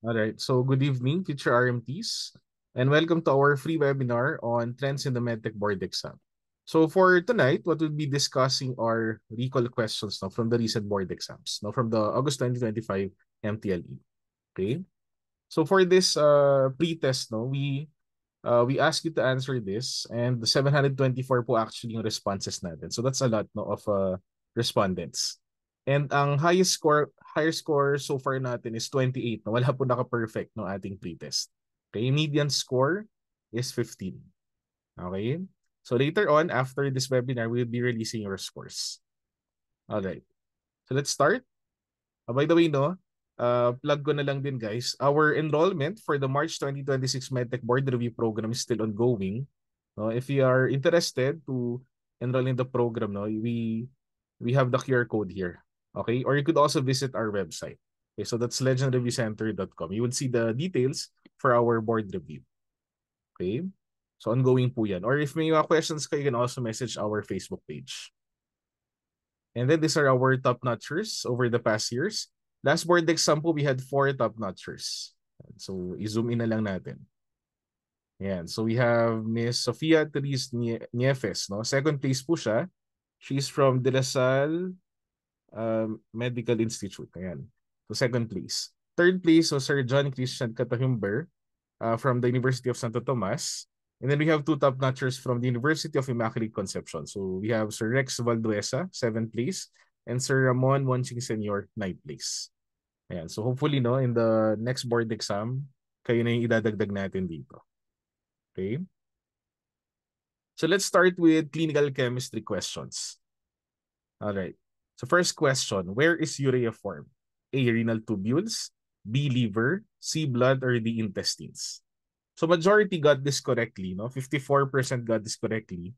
All right. So good evening, future RMTs, and welcome to our free webinar on trends in the MedTech board exam. So for tonight, what we'll be discussing are recall questions now from the recent board exams, now from the August 2025 MTLE. Okay. So for this pre-test, no, we ask you to answer this, and the 724 po actually yung responses natin. So that's a lot, no, of respondents. And ang higher score so far natin is 28. No? Wala po naka-perfect no ating pretest. Okay, median score is 15. Okay? So later on, after this webinar, we'll be releasing your scores. All right. So let's start. By the way, no, plug ko na lang din guys. Our enrollment for the March 2026 MedTech Board Review Program is still ongoing. No, if you are interested to enroll in the program, no, we have the QR code here. Okay? Or you could also visit our website. Okay, so that's legendreviewcenter.com. You would see the details for our board review. Okay? So ongoing po yan. Or if may mga questions kayo, you can also message our Facebook page. And then these are our top-notchers over the past years. Last board exam po, we had 4 top-notchers. So i-zoom in na lang natin. Ayan. So we have Miss Sofia Therese Niefes. No? Second place po siya. She's from De La Salle Medical Institute. Ayan. So second place. Third place, so Sir John Christian Catahumber from the University of Santo Tomas. And then we have 2 top-notchers from the University of Immaculate Conception. So we have Sir Rex Valduesa, 7th place, and Sir Ramon Wonching Senior, 9th place. Ayan. So hopefully, no, in the next board exam, kayo na yung idadagdag natin dito. Okay? So let's start with clinical chemistry questions. All right. So first question, where is urea formed? A, renal tubules, B, liver, C, blood, or D, intestines? So majority got this correctly, no? 54% got this correctly.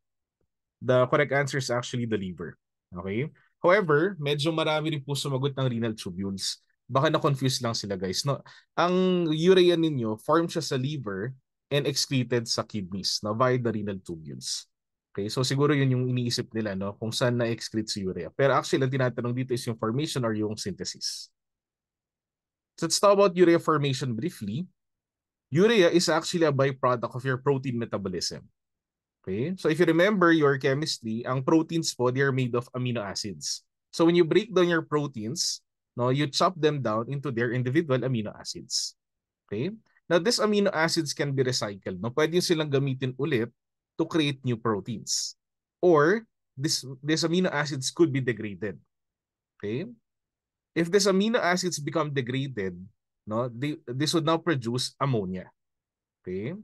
The correct answer is actually the liver. Okay? However, medyo marami rin po sumagot ng renal tubules. Baka na-confuse lang sila guys. No? Ang urea ninyo, form siya sa liver and excreted sa kidneys no? Via the renal tubules. Okay, so siguro yun yung iniisip nila no? Kung saan na-excrete si urea. Pero actually, ang tinatanong dito is yung formation or yung synthesis. So let's talk about urea formation briefly. Urea is actually a byproduct of your protein metabolism. Okay? So if you remember your chemistry, ang proteins po, they are made of amino acids. So when you break down your proteins, no, you chop them down into their individual amino acids. Okay? Now, these amino acids can be recycled. No? Pwede silang gamitin ulit to create new proteins. Or, these amino acids could be degraded. Okay? If these amino acids become degraded, no, this would now produce ammonia. Okay?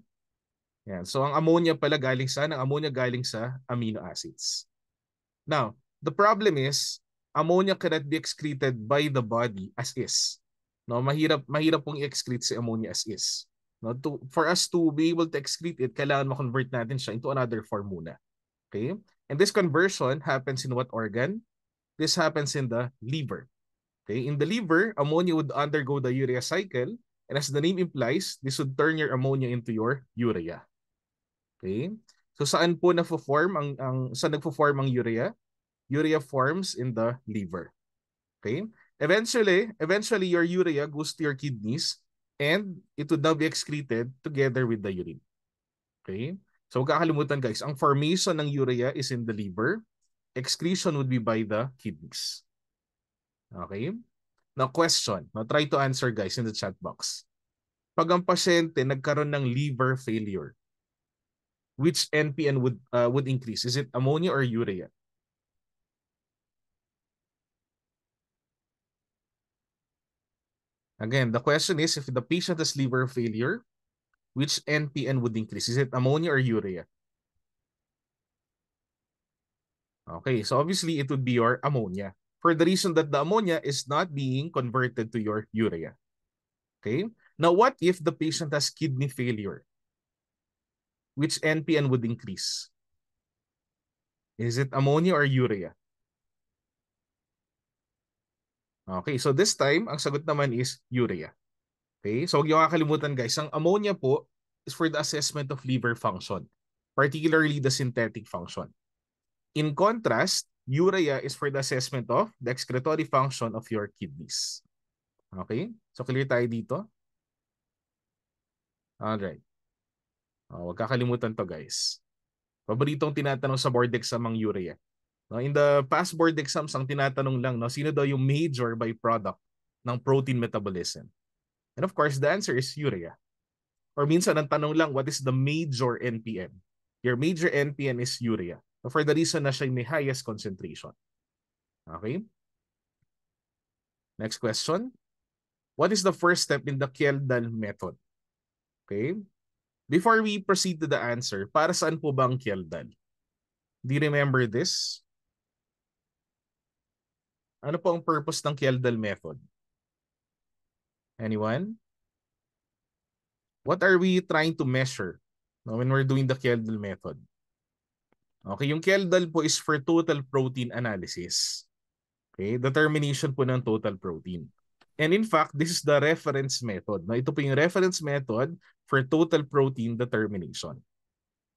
Yan. So ang ammonia pala galing sa, ang ammonia galing sa amino acids. Now, the problem is, ammonia cannot be excreted by the body as is. No, mahirap pong i-excrete si ammonia as is. No, for us to be able to excrete it, kailangan ma-convert natin siya into another form muna. Okay? And this conversion happens in what organ? This happens in the liver. Okay? In the liver, ammonia would undergo the urea cycle, and as the name implies, this would turn your ammonia into your urea. Okay? So saan po nagfo-form saan nagfo-form ang urea? Urea forms in the liver. Okay? Eventually your urea goes to your kidneys and it would now be excreted together with the urine. Okay? So huwag kakalimutan guys, ang formation ng urea is in the liver. Excretion would be by the kidneys. Okay? Now question. Now try to answer guys in the chat box. Pag ang pasyente nagkaroon ng liver failure, which NPN would increase? Is it ammonia or urea? Again, the question is if the patient has liver failure, which NPN would increase? Is it ammonia or urea? Okay, so obviously it would be your ammonia for the reason that the ammonia is not being converted to your urea. Okay, now what if the patient has kidney failure? Which NPN would increase? Is it ammonia or urea? Okay, so this time, ang sagot naman is urea. Okay, so huwag niyo kakalimutan guys, ang ammonia po is for the assessment of liver function, particularly the synthetic function. In contrast, urea is for the assessment of the excretory function of your kidneys. Okay, so clear tayo dito? Alright. Huwag kakalimutan to guys. Paboritong tinatanong sa board exam ang urea. No, in the past board exams, ang tinatanong lang, no, sino daw yung major byproduct ng protein metabolism? And of course, the answer is urea. Or minsan, ang tanong lang, what is the major NPN? Your major NPN is urea. For the reason na siya may highest concentration. Okay? Next question. What is the first step in the Kjeldahl method? Okay? Before we proceed to the answer, para saan po ba ang Kjeldahl? Do you remember this? Ano po ang purpose ng Kjeldahl method? Anyone? What are we trying to measure when we're doing the Kjeldahl method? Okay, yung Kjeldahl po is for total protein analysis. Okay, determination po ng total protein. And in fact, this is the reference method. No? Ito po yung reference method for total protein determination.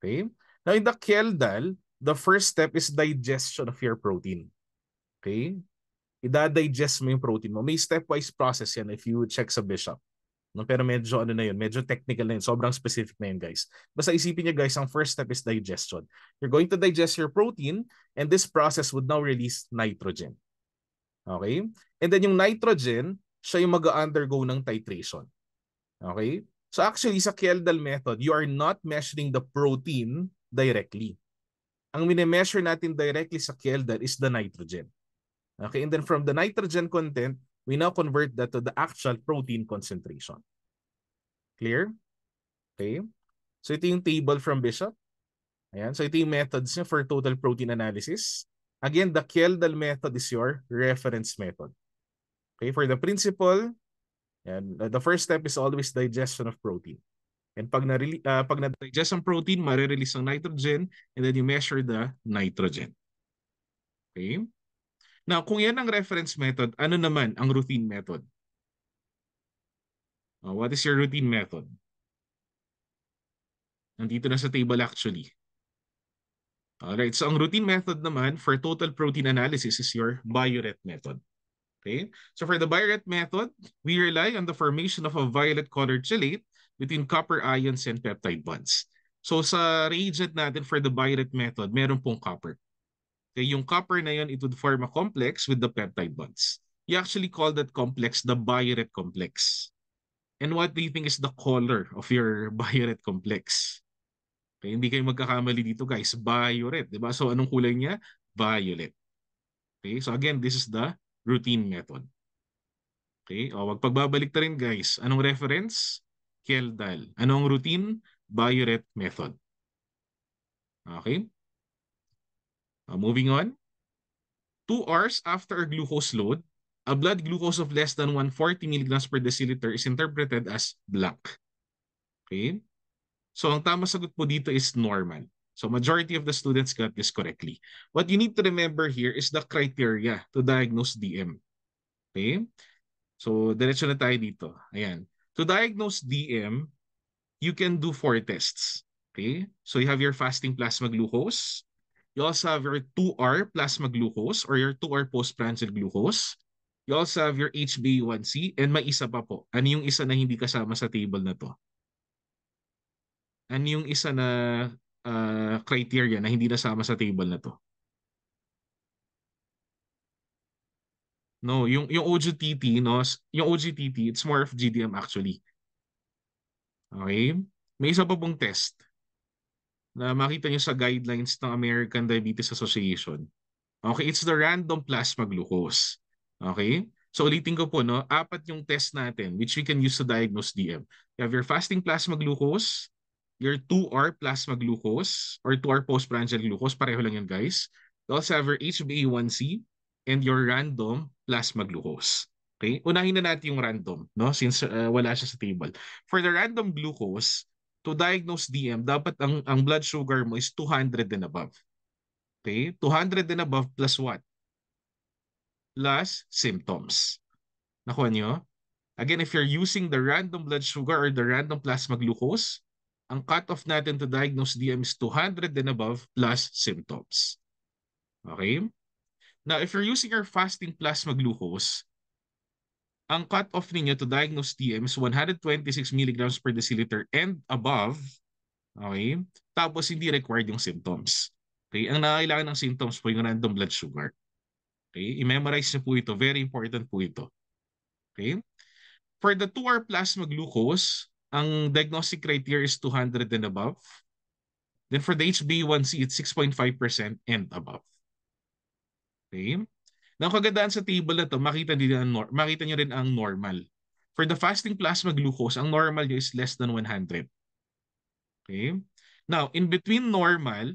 Okay? Now in the Kjeldahl, the first step is digestion of your protein. Okay? Ida-digest mo yung protein mo. May stepwise process yan if you check sa Bishop. No, pero medyo ano na yun, medyo technical na yun. Sobrang specific na yun, guys. Basta isipin niyo, guys, ang first step is digestion. You're going to digest your protein and this process would now release nitrogen. Okay? And then yung nitrogen, siya yung mag-undergo ng titration. Okay? So actually, sa Kjeldahl method, you are not measuring the protein directly. Ang mine-measure natin directly sa Kjeldahl is the nitrogen. Okay? And then from the nitrogen content, we now convert that to the actual protein concentration. Clear? Okay? So ito yung table from Bishop. Ayan. So ito yung methods niya for total protein analysis. Again, the Kjeldahl method is your reference method. Okay? For the principle, and the first step is always digestion of protein. And pag na-digest ang protein, marirelease ang nitrogen and then you measure the nitrogen. Okay? Now, kung yan ang reference method, ano naman ang routine method? What is your routine method? Nandito na sa table actually. Alright, so ang routine method naman for total protein analysis is your Biuret method. Okay, so for the Biuret method, we rely on the formation of a violet-colored chelate between copper ions and peptide bonds. So sa reagent natin for the Biuret method, meron pong copper. Okay, yung copper na yun, it would form a complex with the peptide bonds. You actually call that complex the Biuret complex. And what do you think is the color of your Biuret complex? Okay, hindi kayo magkakamali dito guys. Biuret, di ba? So anong kulay niya? Violet. Okay, so again, this is the routine method. Okay, wag pagbabalik ta rin guys. Anong reference? Kjeldahl. Anong routine? Biuret method. Okay. Moving on. 2 hours after a glucose load, a blood glucose of less than 140 milligrams per deciliter is interpreted as black. Okay. So ang tama sagot po dito is normal. So majority of the students got this correctly. What you need to remember here is the criteria to diagnose DM. Okay? So diretso na tayo dito. Ayan. To diagnose DM, you can do 4 tests. Okay? So you have your fasting plasma glucose. You also have your 2-hour plasma glucose or your 2-hour postprandial glucose. You also have your HbA1c and may isa pa po. Ano yung isa na hindi kasama sa table na to? Ano yung isa na criteria na hindi nasama sa table na to? No, yung OGTT, no, yung OGTT, it's more of GDM actually. Okay? May isa pa pong test na makita nyo sa guidelines ng American Diabetes Association. Okay, it's the random plasma glucose. Okay? So ulitin ko po, no, 4 yung test natin which we can use to diagnose DM. You have your fasting plasma glucose, your 2-hour plasma glucose or 2-hour postprandial glucose, pareho lang yan guys. You also have your HbA1c and your random plasma glucose. Okay? Unahin na natin yung random, no? Since wala siya sa table. For the random glucose, to diagnose DM, dapat ang blood sugar mo is 200 and above. Okay? 200 and above plus what? Plus symptoms. Nakuha nyo? Again, if you're using the random blood sugar or the random plasma glucose, ang cutoff natin to diagnose DM is 200 and above plus symptoms. Okay? Now, if you're using your fasting plasma glucose, ang cut-off ninyo to diagnose TM is 126 milligrams per deciliter and above. Okay? Tapos hindi required yung symptoms. Okay? Ang nakakailangan ng symptoms po yung random blood sugar. Okay? I-memorize niyo po ito. Very important po ito. Okay? For the 2-hour plasma glucose, ang diagnostic criteria is 200 and above. Then for the HbA1c, it's 6.5% and above. Okay? Now, kagandaan sa table na to, makita niyo rin ang normal. For the fasting plasma glucose, ang normal niyo is less than 100. Okay? Now, in between normal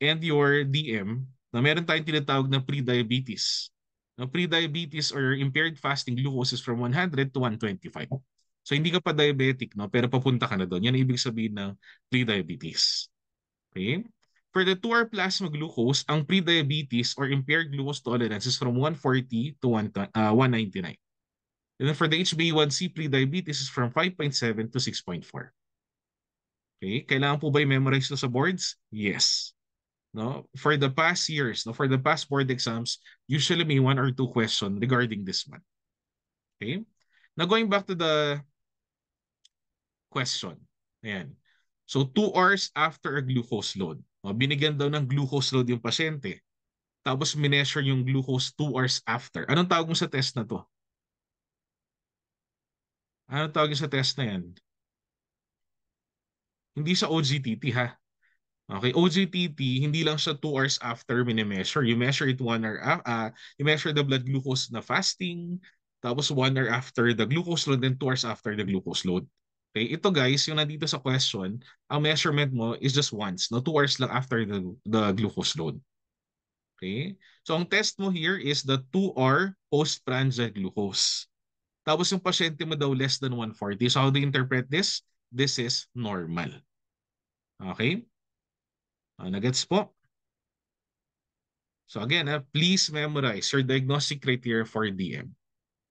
and your DM, na meron tayong tinatawag na pre-diabetes. Now, pre-diabetes or impaired fasting glucose is from 100 to 125. So, hindi ka pa diabetic, no? Pero papunta ka na doon. Yan ang ibig sabihin ng pre-diabetes. Okay? For the 2-hour plasma glucose, ang pre-diabetes or impaired glucose tolerance is from 140 to 199. And then for the HbA1c, pre-diabetes is from 5.7 to 6.4. Okay? Kailangan po ba i-memorize to sa boards? Yes. No? For the past years, no, for the past board exams, usually may 1 or 2 questions regarding this one. Okay? Now going back to the question. Ayan. So 2 hours after a glucose load. No, binigyan daw ng glucose load yung pasyente. Tapos mineasure yung glucose 2 hours after. Anong tawag mo sa test na to? Anong tawag sa test na yan? Hindi sa OGTT ha. Okay, OGTT, hindi lang siya 2 hours after mini-measure. You measure it 1 hour, you measure the blood glucose na fasting, tapos 1 hour after the glucose load, then 2 hours after the glucose load. Okay, ito guys, yung nandito sa question, ang measurement mo is just once, no? 2 hours lang after the glucose load. Okay, so ang test mo here is the 2-hour postprandial glucose. Tapos yung pasyente mo daw less than 140. So how do you interpret this? This is normal. Okay? Nagets po? So again, please memorize your diagnostic criteria for DM.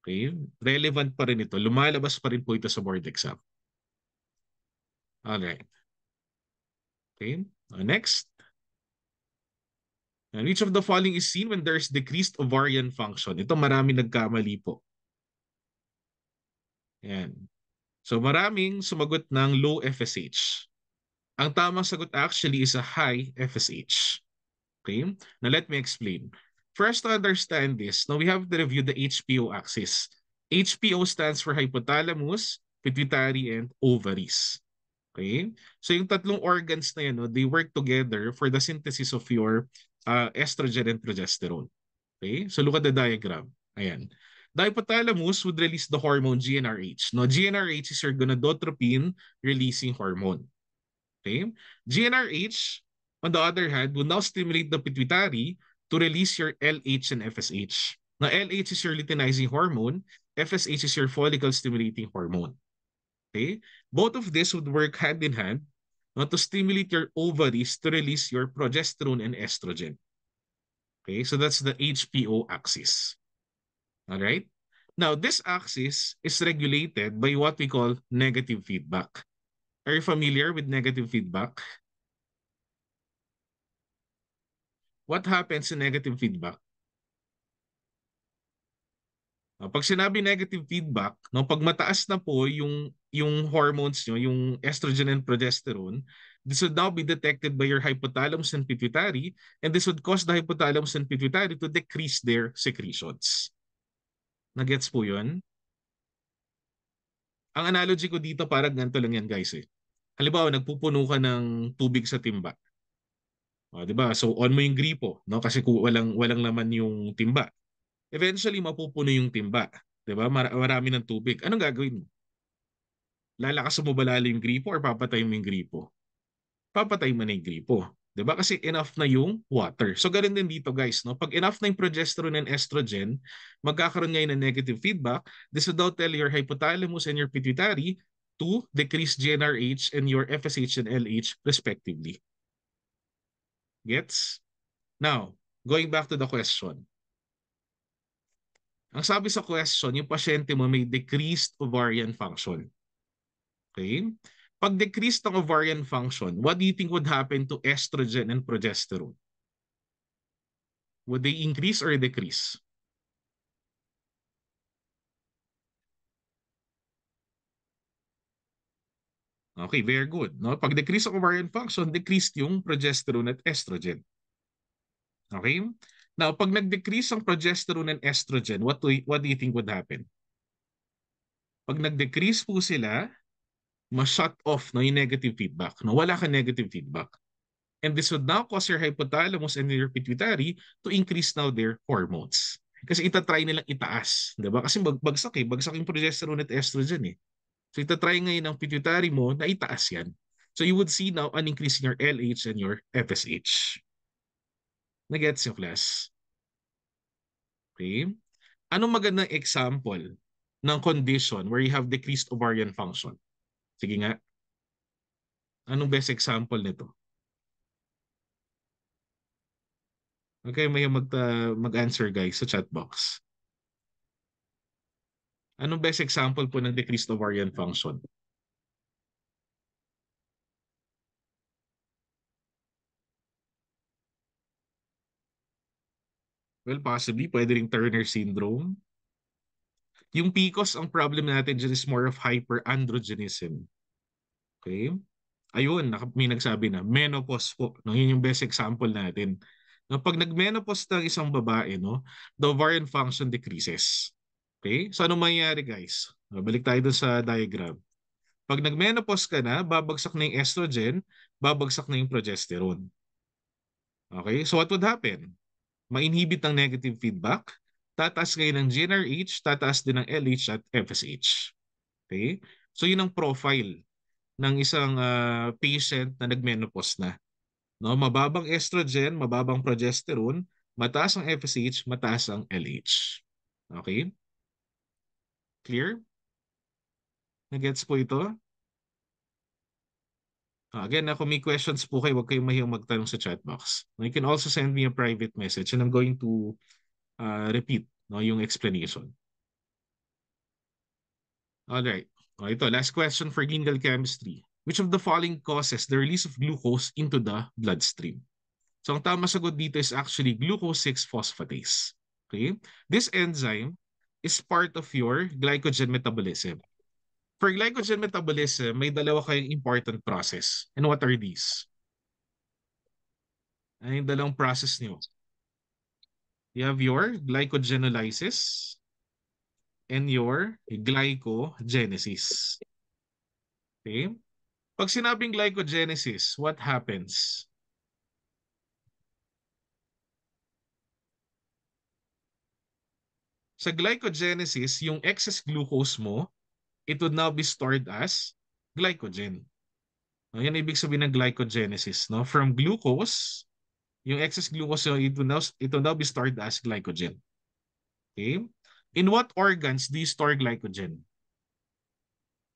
Okay? Relevant pa rin ito. Lumalabas pa rin po ito sa board exam. Alright. Okay? Next. And which of the following is seen when there's decreased ovarian function? Ito marami nagkamali po. Yan. So maraming sumagot ng low FSH. Ang tamang sagot actually is a high FSH. Okay? Now let me explain. First, to understand this, now we have to review the HPO axis. HPO stands for hypothalamus, pituitary, and ovaries. Okay? So yung tatlong organs na yan, no, they work together for the synthesis of your estrogen and progesterone. Okay? So look at the diagram. Ayan. The hypothalamus would release the hormone GnRH. No, GnRH is your gonadotropin releasing hormone. Okay? GnRH, on the other hand, will now stimulate the pituitary to release your LH and FSH. Now, LH is your luteinizing hormone, FSH is your follicle stimulating hormone. Okay? Both of this would work hand in hand to stimulate your ovaries to release your progesterone and estrogen. Okay? So that's the HPO axis. All right? Now, this axis is regulated by what we call negative feedback. Are you familiar with negative feedback? What happens in negative feedback? Pag sinabi negative feedback, no, pag mataas na po yung hormones nyo, yung estrogen and progesterone, this would now be detected by your hypothalamus and pituitary, and this would cause the hypothalamus and pituitary to decrease their secretions. Nagets po yun? Ang analogy ko dito parang ganito lang yan guys eh. Halimbawa, nagpupuno ka ng tubig sa timba. 'Di ba? So on mo yung gripo, no? Kasi kung walang laman yung timba. Eventually mapupuno yung timba, 'di ba? Marami ng tubig. Anong gagawin mo? Lalakas mo ba lalo yung gripo or papatay mo yung gripo? Papatay mo na yung gripo. 'Di ba? Kasi enough na yung water. So ganun din dito guys, no? Pag enough na yung progesterone and estrogen, magkakaroon ngayon ng negative feedback. This would now tell your hypothalamus and your pituitary to decrease GnRH and your FSH and LH respectively. Gets? Now, going back to the question. Ang sabi sa question, yung pasyente mo may decreased ovarian function. Okay? Pag decreased ng ovarian function, what do you think would happen to estrogen and progesterone? Would they increase or decrease? Okay, very good. No? Pag decrease ang ovarian function, decreased yung progesterone at estrogen. Okay? Now, pag nag-decrease ang progesterone and estrogen, what do you think would happen? Pag nag-decrease po sila, ma-shut off no, yung negative feedback. No? Wala ka negative feedback. And this would now cause your hypothalamus and your pituitary to increase now their hormones. Kasi itatry nilang itaas. Diba? Kasi bagsak yung progesterone at estrogen eh. So itatry ngayon ng pituitary mo na itaas yan. So you would see now an increase in your LH and your FSH. Nagets yung class? Okay? Anong magandang example ng condition where you have decreased ovarian function? Sige nga. Anong best example nito? Okay, may mag-answer guys sa chat box. Anong best example po ng decreased ovarian function? Well, possibly, pwede ring Turner syndrome. Yung PCOS, ang problem natin dyan is more of hyperandrogenism. Okay? Ayun, may nagsabi na, menopause po. No? Yun yung best example natin. No, pag nag-menopause ng isang babae, no, the ovarian function decreases. Okay? So ano mangyayari guys? Balik tayo dun sa diagram. Pag nag-menopause ka na, babagsak na yung estrogen, babagsak na yung progesterone. Okay? So what would happen? Ma-inhibit ng negative feedback, tataas ngayon ng GnRH, tataas din ng LH at FSH. Okay? So yun ang profile ng isang patient na nag-menopause na. No, mababang estrogen, mababang progesterone, mataas ang FSH, mataas ang LH. Okay? Clear? Nagets po ito? Again, kung may questions po kayo, huwag kayong mahiyang magtanong sa chat box. You can also send me a private message and I'm going to repeat no, yung explanation. Alright. Ito, last question for clinical chemistry. Which of the following causes the release of glucose into the bloodstream? So ang tama sagot dito is actually glucose 6-phosphatase. Okay? This enzyme is part of your glycogen metabolism. For glycogen metabolism, may dalawa kayong important process. And what are these? Ano yung dalawang process nyo? You have your glycogenolysis and your glycogenesis. Okay? Pag sinabing glycogenesis, what happens? Sa glycogenesis, yung excess glucose mo, it would now be stored as glycogen. No, yan ibig sabihin ng glycogenesis. No? From glucose, yung excess glucose, it will now be stored as glycogen. Okay? In what organs do you store glycogen?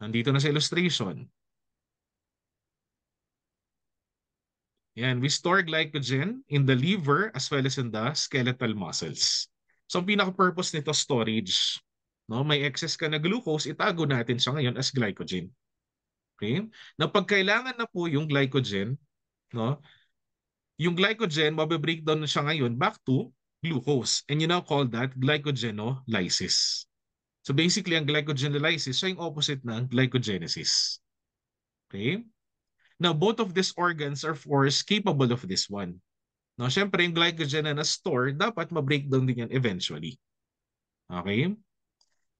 Nandito na sa illustration. Yan, we store glycogen in the liver as well as in the skeletal muscles. So ang pinaka-purpose nito, storage. No, may excess ka na glucose, itago natin siya ngayon as glycogen. Okay? Na pag kailangan na po yung glycogen, no, yung glycogen, mabe-breakdown na siya ngayon back to glucose. And you now call that glycogenolysis. So basically, ang glycogenolysis, siya yung opposite ng glycogenesis. Okay? Now, both of these organs are of course capable of this one. No, syempre, yung glycogen na na-store, dapat ma-breakdown din yan eventually. Okay?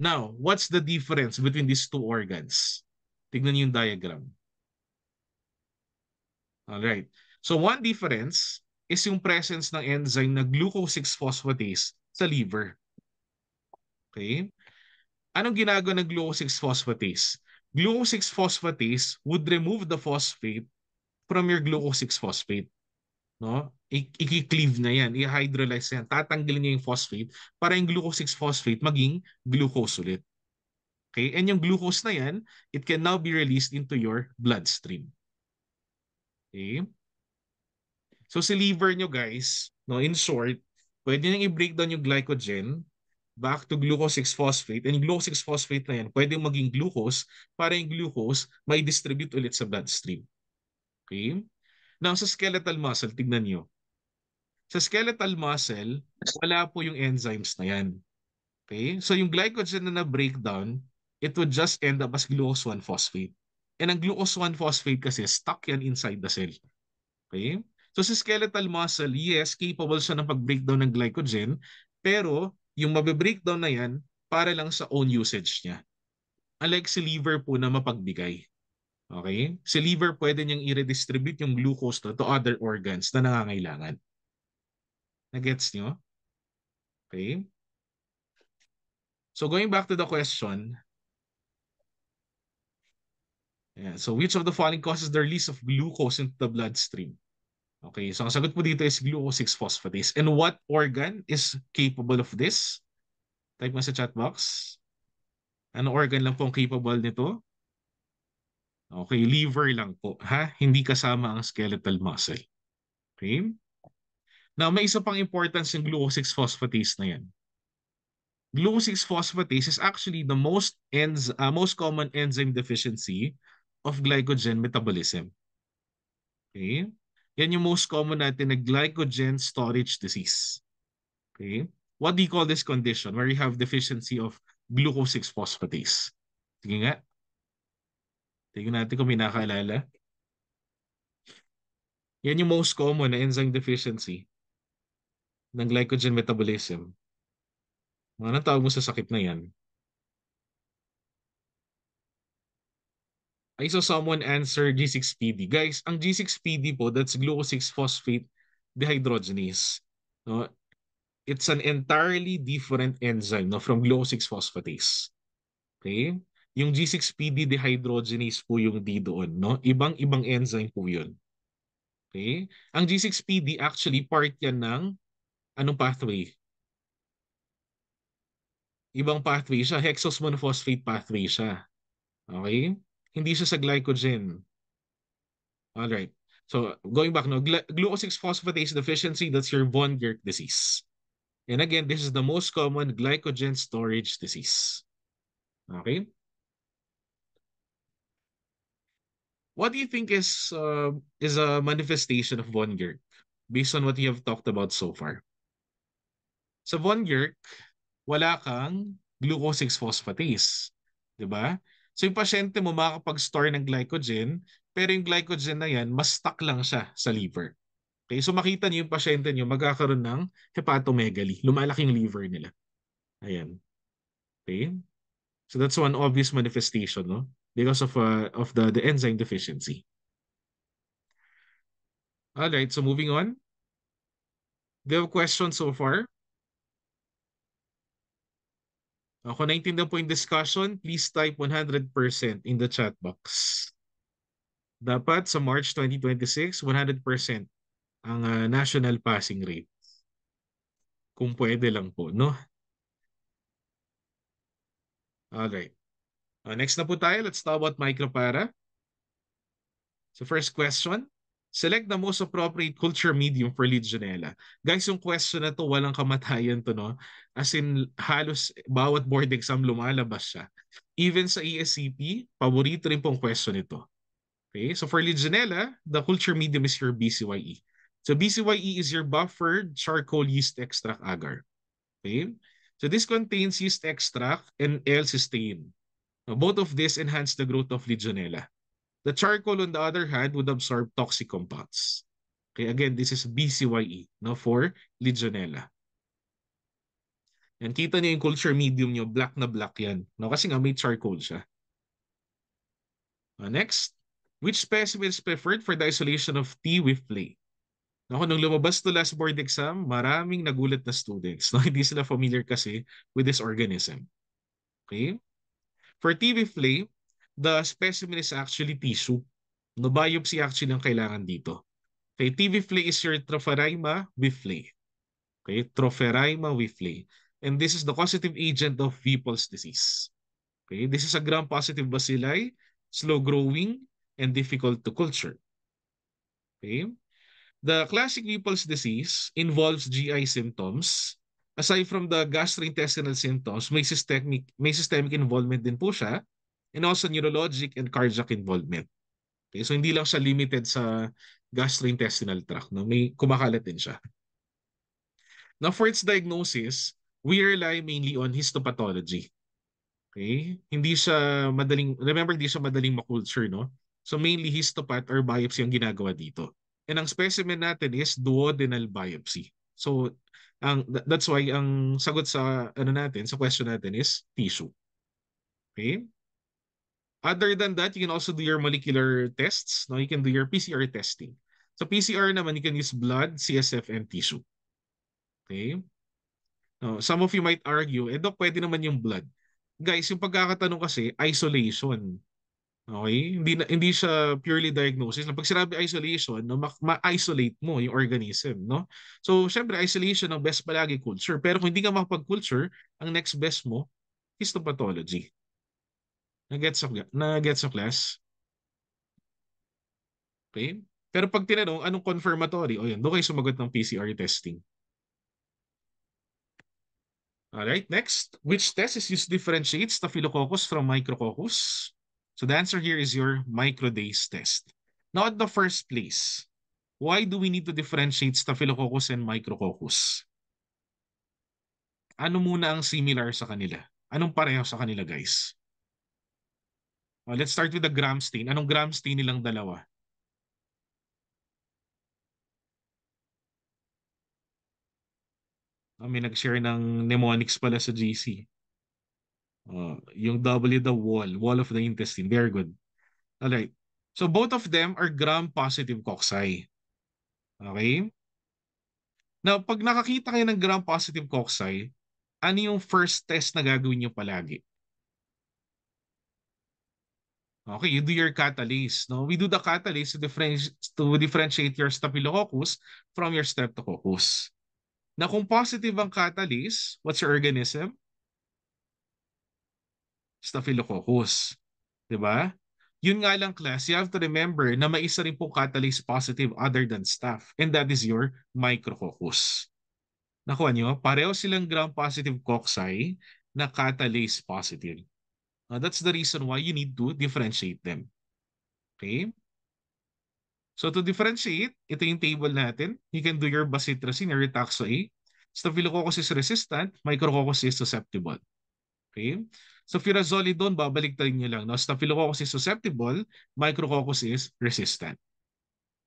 Now, what's the difference between these two organs? Tignan niyo yung diagram. Alright. So one difference is yung presence ng enzyme na glucose 6-phosphatase sa liver. Okay? Anong ginagawa ng glucose 6-phosphatase? Glucose 6-phosphatase would remove the phosphate from your glucose 6-phosphate. No? I-cleave na yan, i-hydrolyze yan, tatanggalin niya yung phosphate para yung glucose 6-phosphate maging glucose ulit. Okay? And yung glucose na yan, it can now be released into your bloodstream. Okay? So si liver nyo guys, no, in short, pwede nang i-break down yung glycogen back to glucose 6-phosphate. And yung glucose 6-phosphate na yan, pwede maging glucose para yung glucose may distribute ulit sa bloodstream. Okay? Now sa skeletal muscle, tignan nyo. Sa skeletal muscle, wala po yung enzymes na yan. Okay? So yung glycogen na na-breakdown, it would just end up as glucose 1-phosphate. And ang glucose 1-phosphate kasi, stuck yan inside the cell. Okay? So sa skeletal muscle, yes, capable siya ng pag-breakdown ng glycogen, pero yung mabe-breakdown na yan, para lang sa own usage niya. Unlike si liver po na mapagbigay. Okay? Si liver pwede niyang i-redistribute yung glucose to other organs na nangangailangan. Nagets niyo? Okay? So going back to the question, yeah, so which of the following causes the release of glucose into the bloodstream? Okay, so ang sagot po dito is glucose 6-phosphatase. And what organ is capable of this? Type mo sa chat box. Ano organ lang po ang capable nito? Okay, liver lang po, ha? Hindi kasama ang skeletal muscle. Okay? Now, may isa pang importance yung glucose 6-phosphatase na yan. Glucose 6-phosphatase is actually the most common enzyme deficiency of glycogen metabolism. Okay? Yan yung most common natin na glycogen storage disease. Okay? What do you call this condition where you have deficiency of glucose 6-phosphatase? Sige nga. Tingnan natin kung may nakaalala. Yan yung most common na enzyme deficiency ng glycogen metabolism. Anong tawag mo sa sakit na yan? I saw someone answer G6PD. Guys, ang G6PD po, that's glucose 6-phosphate dehydrogenase. No? It's an entirely different enzyme, no, from glucose 6-phosphatase. Okay? Yung G6PD dehydrogenase po yung D doon. No? Ibang-ibang enzyme po yun. Okay? Ang G6PD actually part yan ng anong pathway? Ibang pathway siya. Hexose monophosphate pathway siya. Okay? Hindi siya sa glycogen. Alright. So, going back, no, glucose 6-phosphatase deficiency, that's your von Gierke disease. And again, this is the most common glycogen storage disease. Okay? What do you think is a manifestation of von Gierke based on what you have talked about so far? Sa von Gierke, wala kang glucose 6-phosphatase. 'Di ba? So yung pasyente mo makakapag-store ng glycogen, pero yung glycogen na yan, mas stuck lang siya sa liver. Okay, so makita niyo yung pasyente niyo magkakaroon ng hepatomegaly. Lumalaki yung liver nila. Ayan. Okay? So that's one obvious manifestation, no? Because of the enzyme deficiency. All right, so moving on. Do you have questions so far? Kung naintindihan po yung discussion, please type 100% in the chat box. Dapat sa March 2026, 100% ang national passing rate. Kung pwede lang po, no? Alright. Next na po tayo. Let's talk about micropara. So first question, select the most appropriate culture medium for Legionella. Guys, yung question na to, walang kamatayan to, no? As in, halos bawat board exam lumalabas siya. Even sa ESCP, paborito rin pong question ito. Okay, so for Legionella, the culture medium is your BCYE. So BCYE is your buffered charcoal yeast extract agar. Okay, so this contains yeast extract and L-cysteine. Now, both of this enhance the growth of Legionella. The charcoal, on the other hand, would absorb toxic compounds. Okay, again, this is BCYE, no, for Legionella. And kita niyo yung culture medium niyo, black na black yan. No, kasi nga may charcoal siya. Next, which specimen is preferred for the isolation of T. whiffley? Ako, nung lumabas to last board exam, maraming nagulat na students. No? Hindi sila familiar kasi with this organism. Okay? For T. whiffley, the specimen is actually tissue. No, biopsy actually ang kailangan dito. Okay, T. whiffley is your Tropharima whiffley. Okay, Tropharima whiffley. And this is the causative agent of Whipple's disease. Okay, this is a gram-positive bacilli, slow-growing, and difficult to culture. Okay, the classic Whipple's disease involves GI symptoms. Aside from the gastrointestinal symptoms, may systemic involvement din po siya, and also neurologic and cardiac involvement. Okay, so hindi lang siya limited sa gastrointestinal tract, no? May kumakalat din siya. Now for its diagnosis, we rely mainly on histopathology. Okay? Hindi siya madaling makulture, no? So mainly histopath or biopsy ang ginagawa dito. And ang specimen natin is duodenal biopsy. So that's why ang sagot sa sa question natin is tissue. Okay? Other than that, you can also do your molecular tests. No, you can do your PCR testing. So PCR naman, you can use blood, CSF, and tissue. Okay? No, some of you might argue, Dok, pwede naman yung blood. Guys, yung pagkakatanong kasi, isolation. Okay? Hindi siya purely diagnosis. Pag sinabi isolation, no, ma-isolate mo yung organism, no? So, syempre, isolation ang best palagi culture. Pero kung hindi ka makapag-culture, ang next best mo, histopathology. Na-gets of class? Okay? Pero pag tinanong, anong confirmatory? O yun, doon kayo sumagot ng PCR testing. Alright, next. Which test is used to differentiate Staphylococcus from Micrococcus? So the answer here is your microdase test. Now at the first place, why do we need to differentiate Staphylococcus and Micrococcus? Ano muna ang similar sa kanila? Anong pareho sa kanila, guys? Let's start with the gram stain. Anong gram stain nilang dalawa? May nag-share ng mnemonics pala sa GC. Yung W, the wall of the intestine. Very good. Alright. So both of them are gram-positive cocci. Okay? Now, pag nakakita kayo ng gram-positive cocci, ano yung first test na gagawin nyo palagi? Okay, you do your catalase. No? We do the catalase to differentiate your Staphylococcus from your Streptococcus. Na kung positive ang catalase, what's your organism? Staphylococcus. Diba? Yun nga lang class, you have to remember na may isa rin pong catalase positive other than staph, and that is your Micrococcus. Nakuha nyo? Pareho silang gram-positive cocci na catalase positive. That's the reason why you need to differentiate them. Okay? So to differentiate, ito yung table natin. You can do your bacitracin or rituximab. Staphylococcus is resistant, Micrococcus is susceptible. Okay? So furazolidone, babalik-tarin nyo lang. No? Staphylococcus is susceptible, Micrococcus is resistant.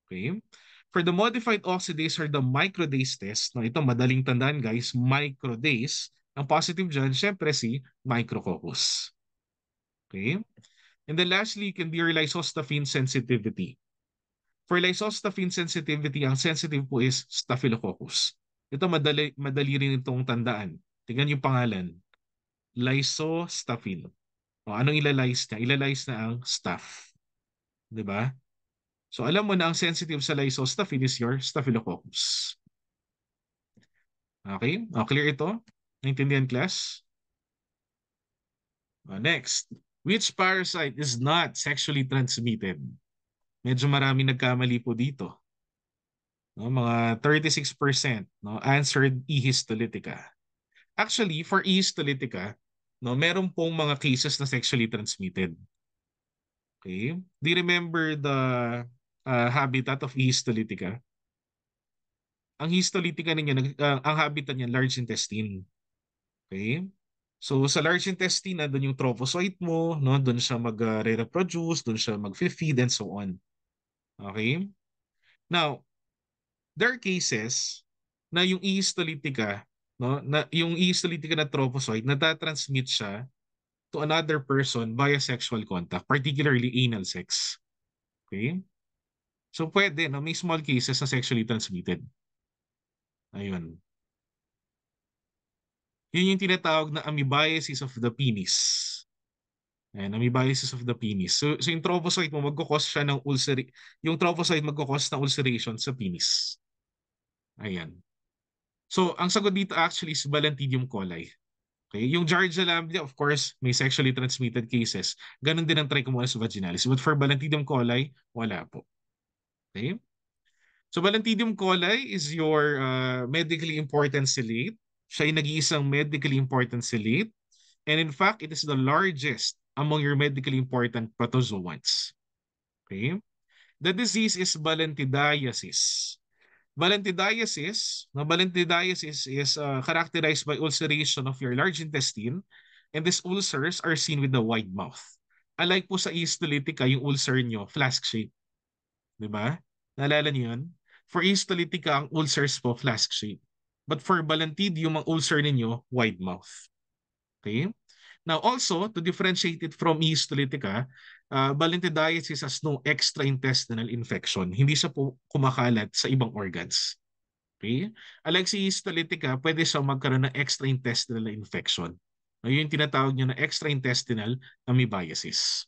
Okay? For the modified oxidase or the microdase test, no, ito madaling tandaan guys, microdase, ang positive dyan, syempre si Micrococcus. Okay? And then lastly, you can do your lysostaphin sensitivity. For lysostaphin sensitivity, ang sensitive po is Staphylococcus. Ito madali rin itong tandaan. Tingnan yung pangalan. Lysostaphin. O, anong ilalize niya? Ilalize na ang staph. 'Di ba? So alam mo na ang sensitive sa lysostaphin is your Staphylococcus. Okay? Clear ito? Naintindihan class? Next. Which parasite is not sexually transmitted? Medyo marami nagkamali po dito. No, mga 36% no, answered E. histolytica. Actually, for E. histolytica, no, meron pong mga cases na sexually transmitted. Okay? Do you remember the habitat of E. histolytica? Ang histolytica niya, ang habitat niya, large intestine. Okay? So sa large intestine, doon yung trophozoite mo, no? Doon siya mag-reproduce, doon siya mag-feed, and so on. Okay? Now, there are cases na yung E. histolytica, no? Na, yung E. histolytica na trophozoite, natatransmit siya to another person via sexual contact, particularly anal sex. Okay? So pwede, no? May small cases na sexually transmitted. Ayun. Yun yung tinatawag na amoebiasis of the penis. Ayan, amoebiasis of the penis. So yung trophozoite mo, magkakos siya ng yung trophozoite magkakos ng ulceration sa penis. Ayan. So ang sagot dito actually is Balantidium coli. Okay? Yung Giardia lamblia, of course, may sexually transmitted cases. Ganon din ang Trichomonas vaginalis. But for Balantidium coli, wala po. Okay? So Balantidium coli is your medically important ciliate. Siya ay nag-iisang medically important ciliate. And in fact, it is the largest among your medically important protozoans. Okay? The disease is balantidiasis. Balantidiasis is characterized by ulceration of your large intestine And these ulcers are seen with the wide mouth. Unlike po sa histolytica, yung ulcer nyo, flask shape. Di ba? Naalala niyo yun? For histolytica, ang ulcers po, flask shape. But for Balantidium, ang ulcer ninyo, wide mouth. Okay? Now also, to differentiate it from histolytica, Balantidiasis has no extraintestinal infection. Hindi siya po kumakalat sa ibang organs. Okay? Unlike si histolytica, pwede siya magkaroon ng extraintestinal infection. Yun yung tinatawag nyo na extraintestinal amoebiasis.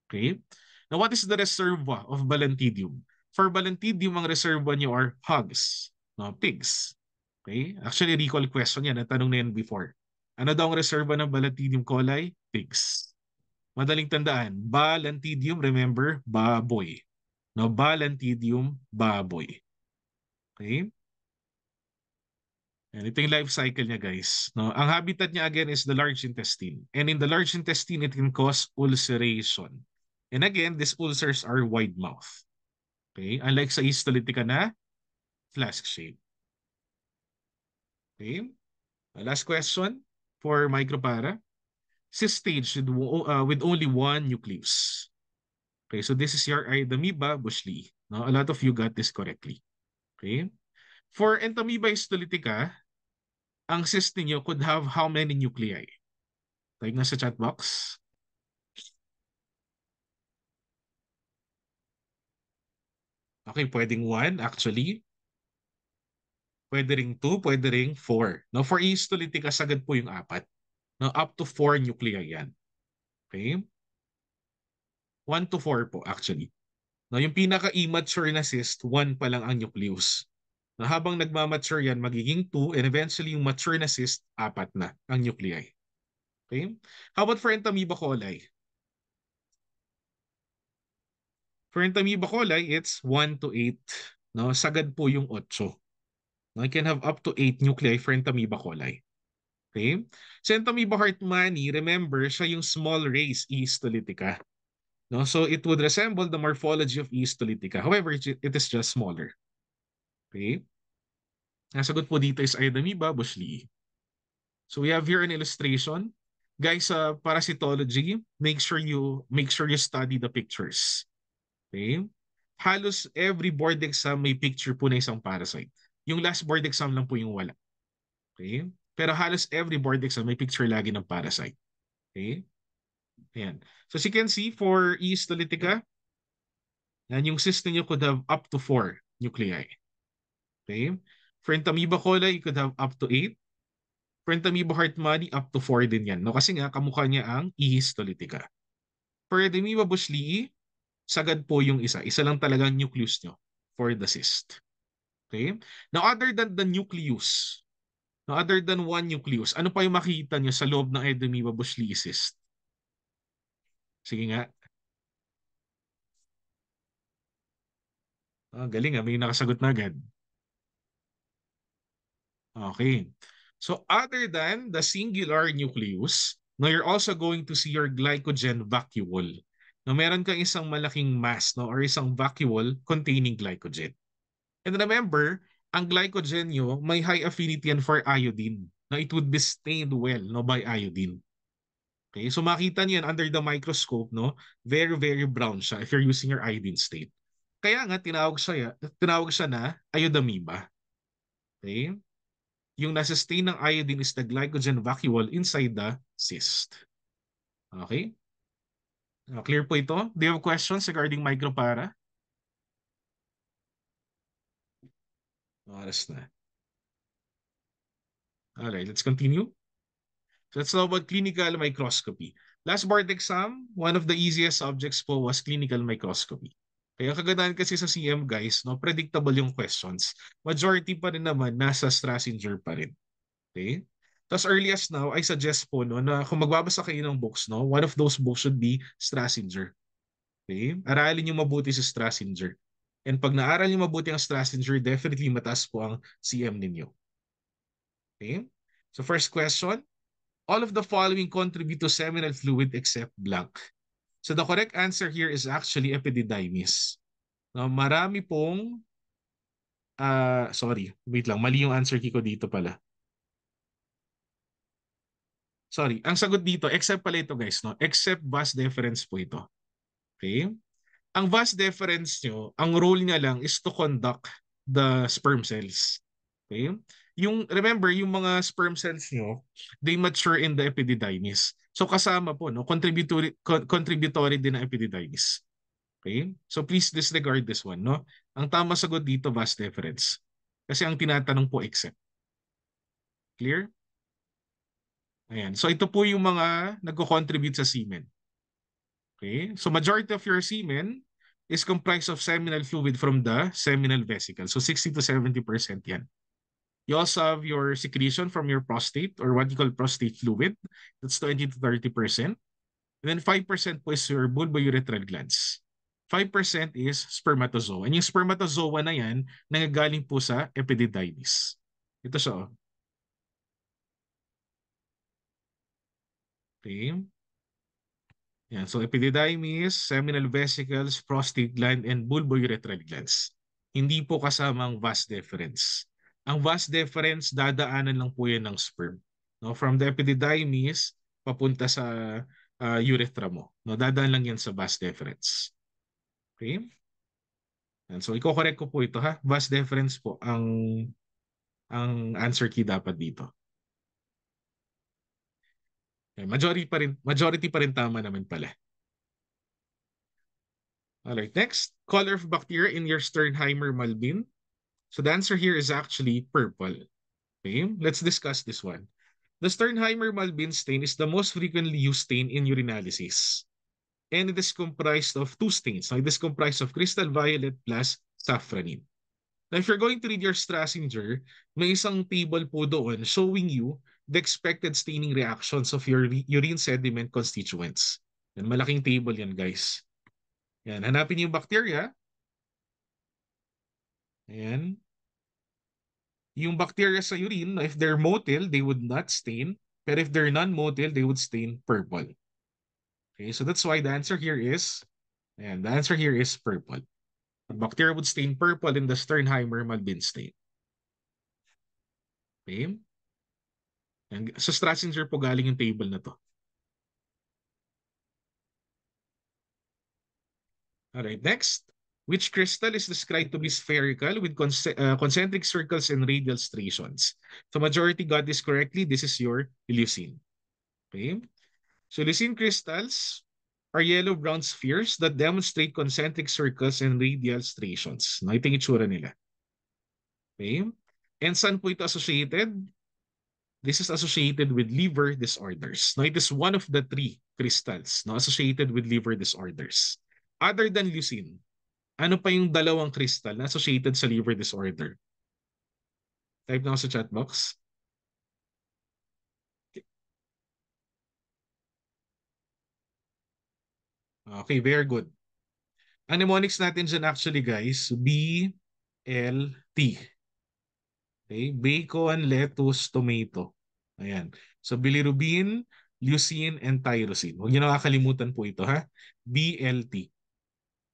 Okay? Now, what is the reservoir of Balantidium? For Balantidium, ang reservoir nyo are hogs, no, pigs. Okay? Actually, recall question yan. Natanong na yan before. Ano daw ang reservoir ng Balantidium coli? Pigs. Madaling tandaan. Balantidium, remember, baboy. No, Balantidium, baboy. Okay? And ito yung life cycle niya, guys. No, ang habitat niya again is the large intestine. And in the large intestine, it can cause ulceration. And again, these ulcers are wide mouth. Okay? Unlike sa histolytica na flask shape. Okay? Last question for micropara. Cystage with only one nucleus. Okay, so this is your Entamoeba bushleyi. No, a lot of you got this correctly. Okay? For Entamoeba histolytica, ang cyst ninyo could have how many nuclei? Type na sa chat box. Okay, pwedeng 1 actually. Pwede ring 2, pwede ring 4. No, for histolytica, sagad po yung 4. No, up to 4 nuclei yan. Okay? 1 to 4 po actually. No, yung pinaka-immature na cyst, 1 pa lang ang nucleus. Na habang nagmamature yan, magiging 2 and eventually yung mature na cyst, 4 na ang nuclei. Okay? How about for Entamoeba coli? For Entamoeba coli, it's 1 to 8. No, sagad po yung 8. No, you can have up to 8 nuclei for Entamoeba coli. Okay? So Entamoeba hartmanni, remember, siya yung small race histolytica. No, so it would resemble the morphology of histolytica. However, it is just smaller. Okay? Nasagot po dito is Entamoeba bushleyi. So we have here an illustration. Guys, parasitology, make sure you study the pictures. Okay? Halos every board exam may picture po na isang parasite. Yung last board exam lang po yung wala. Okay? Pero halos every board exam may picture lagi ng parasite. Okay? Ayan. So as you can see, for histolytica, yan, yung cyst niyo could have up to 4 nuclei. Okay? For Entamoeba coli, you could have up to 8. For Entamoeba hartmanni, up to 4 din yan. No? Kasi nga, kamukha niya ang histolytica. For Entamoeba bushleyi, sagad po yung isa. Isa lang talagang nucleus nyo for the cyst. Okay? Now, other than the nucleus, now, other than one nucleus, ano pa yung makikita nyo sa loob ng Entamoeba bushleyi cyst? Sige nga. Galing may nakasagot na agad. Okay. So other than the singular nucleus, now you're also going to see your glycogen vacuole. Now meron kang isang malaking mass, no, or isang vacuole containing glycogen. And remember, ang glycogen nyo may high affinity yan for iodine. Now it would be stained well, no, by iodine. Okay, so makita niyo yan under the microscope, no? Very, very brown siya if you're using your iodine state. Kaya nga tinawag siya na iodamoeba. Okay? Yung nasa stain ng iodine is the glycogen vacuole inside the cyst. Okay? Clear po ito? Do you have questions regarding micropara? Oras na. Alright, let's continue. So let's talk about clinical microscopy. Last board exam, one of the easiest subjects po was clinical microscopy. Kaya kagandahan kasi sa CM guys, no, predictable yung questions. Majority pa rin naman nasa Strassenger pa rin. Okay? Tapos early as now, I suggest po no, na kung magbabasa kayo ng books, no, one of those books should be Strassenger. Okay? Aralin niyo mabuti si Strassenger. And pag naaral niyo mabuti ang Strassenger, definitely mataas po ang CM ninyo. Okay? So first question, all of the following contribute to seminal fluid except blank. So the correct answer here is actually epididymis. Now, marami pong sorry, wait lang, mali yung answer key ko dito pala. Sorry, ang sagot dito, except pala ito guys, no? Except vas deferens po ito. Okay? Ang vas deferens nyo, ang role niya lang is to conduct the sperm cells. Okay? Remember, yung mga sperm cells nyo, they mature in the epididymis. So kasama po, no? Contributory din ng epididymis. Okay? So please disregard this one, no? Ang tama sagot dito, vas deferens. Kasi ang tinatanong po, except. Clear? Ayan. So ito po yung mga nagko-contribute sa semen. Okay? So majority of your semen is comprised of seminal fluid from the seminal vesicle. So 60 to 70% yan. You also have your secretion from your prostate or what you call prostate fluid. That's 20 to 30%. And then 5% po is your bulbourethral glands. 5% is spermatozoa. And yung spermatozoa na yan, nangagaling po sa epididymis. Ito siya. Okay. Yan. So epididymis, seminal vesicles, prostate gland, and bulbourethral glands. Hindi po kasamang vas deferens. Ang vas deferens, dadaanan lang po yan ng sperm. No? From the epididymis, papunta sa urethra mo. No? Dadaan lang yan sa vas deferens. Okay? Yan. So i-correct ko po ito ha. Vas deferens po ang answer key dapat dito. Okay. Majority pa rin tama naman pala. Alright, next. Color of bacteria in your Sternheimer Malbin. So the answer here is actually purple. Okay, let's discuss this one. The Sternheimer Malbin stain is the most frequently used stain in urinalysis. And it is comprised of two stains. Now, it is comprised of crystal violet plus safranin. Now, if you're going to read your Strassinger, may isang table po doon showing you the expected staining reactions of your urine sediment constituents. Yan, malaking table yan, guys. Yan, hanapin yung bacteria. Ayan. Yung bacteria sa urine, if they're motile, they would not stain. But if they're non-motile, they would stain purple. Okay, so that's why the answer here is, and the answer here is purple. The bacteria would stain purple in the Sternheimer Malbin stain. Okay? And sa Strassinger po galing yung table na to. Alright, next. Which crystal is described to be spherical with concentric circles and radial striations? So majority got this correctly. This is your leucine. Okay? So leucine crystals are yellow-brown spheres that demonstrate concentric circles and radial striations. No, ito yung itsura nila. Okay? And saan po ito associated? This is associated with liver disorders. Now, it is one of the three crystals no, associated with liver disorders. Other than leucine, ano pa yung dalawang crystal na associated sa liver disorder? Type na ako sa chat box. Okay, very good. Ang mnemonics natin dyan actually guys, B, L, T. Okay, bacon, lettuce, tomato. Ayan. So bilirubin, leucine, and tyrosine. Huwag niyo nakakalimutan po ito ha. BLT.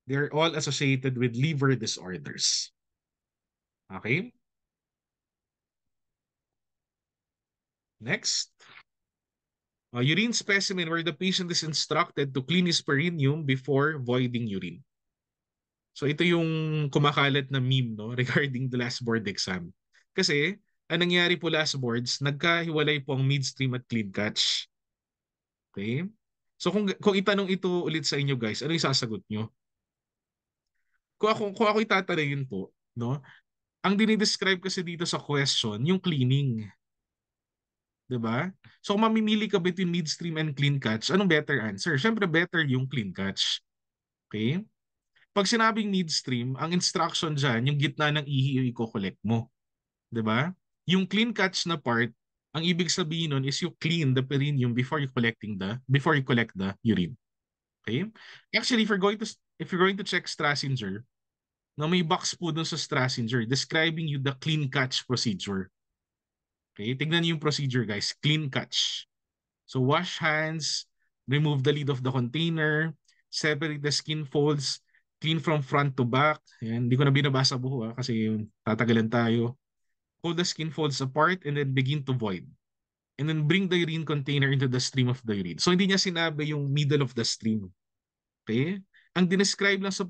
They're all associated with liver disorders. Okay? Next. Urine specimen where the patient is instructed to clean his perineum before voiding urine. So ito yung kumakalat na meme no, regarding the last board exam. Kasi ang nangyari po last boards, nagkahiwalay po ang midstream at clean catch. Okay? So kung itanong ito ulit sa inyo guys, ano yung sasagot nyo? Kung ako itatanungin po, no? Ang dinidescribe kasi dito sa question, yung cleaning. 'Di ba? So kung mamimili ka between midstream and clean catch, anong better answer? Siyempre better yung clean catch. Okay? Pag sinabing midstream, ang instruction dyan, yung gitna ng ihi yung i-collect mo. 'Di ba? Yung clean catch na part, ang ibig sabihin nun is you clean the perineum before you collect the urine. Okay? Actually, if you're going to check Strassinger, na may box po dun sa Strassinger describing you the clean catch procedure. Okay? Tignan niyo yung procedure guys. Clean catch. So wash hands, remove the lid of the container, separate the skin folds, clean from front to back. Ayan, hindi ko na binabasa buo kasi tatagalan tayo. Hold the skin folds apart and then begin to void. and then bring the urine container into the stream of the urine. So hindi niya sinabi yung middle of the stream. Okay? Ang dinescribe lang sa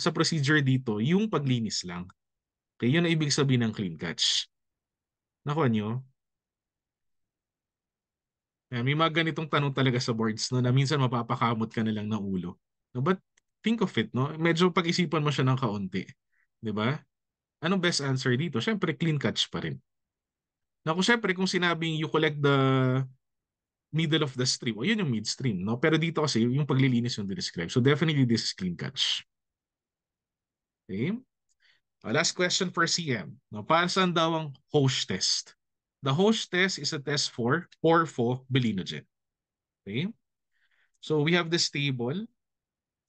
procedure dito, yung paglinis lang. Okay, yun ang ibig sabihin ng clean catch. Nakuha nyo? May mga ganitong tanong talaga sa boards no, na minsan mapapakamot ka na lang ng ulo. No, but think of it, no? Medyo pag-isipan mo siya ng kaunti. 'Di ba? Anong best answer dito? Siyempre, clean catch pa rin. Na kung siyempre, kung sinabing you collect the middle of the stream, o yun yung midstream, no? Pero dito kasi, yung paglilinis yung describe. So definitely this is clean catch. Okay? Last question for CM. No, para saan daw ang Hosch test? The Hosch test is a test for porphobilinogen. Okay? So we have this table,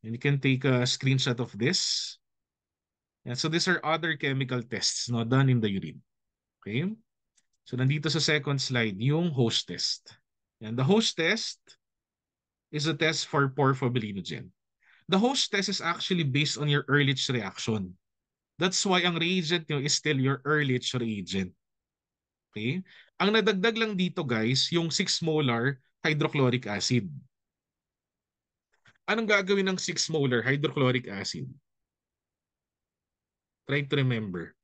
and you can take a screenshot of this. And so these are other chemical tests no, done in the urine. Okay? So nandito sa second slide, yung Hosch test. And the Hosch test is a test for porphobilinogen. The Hosch test is actually based on your Ehrlich reaction. That's why ang reagent nyo is still your Ehrlich reagent. Okay? Ang nadagdag lang dito guys, yung 6 molar hydrochloric acid. Anong gagawin ng 6 molar hydrochloric acid? Try to remember.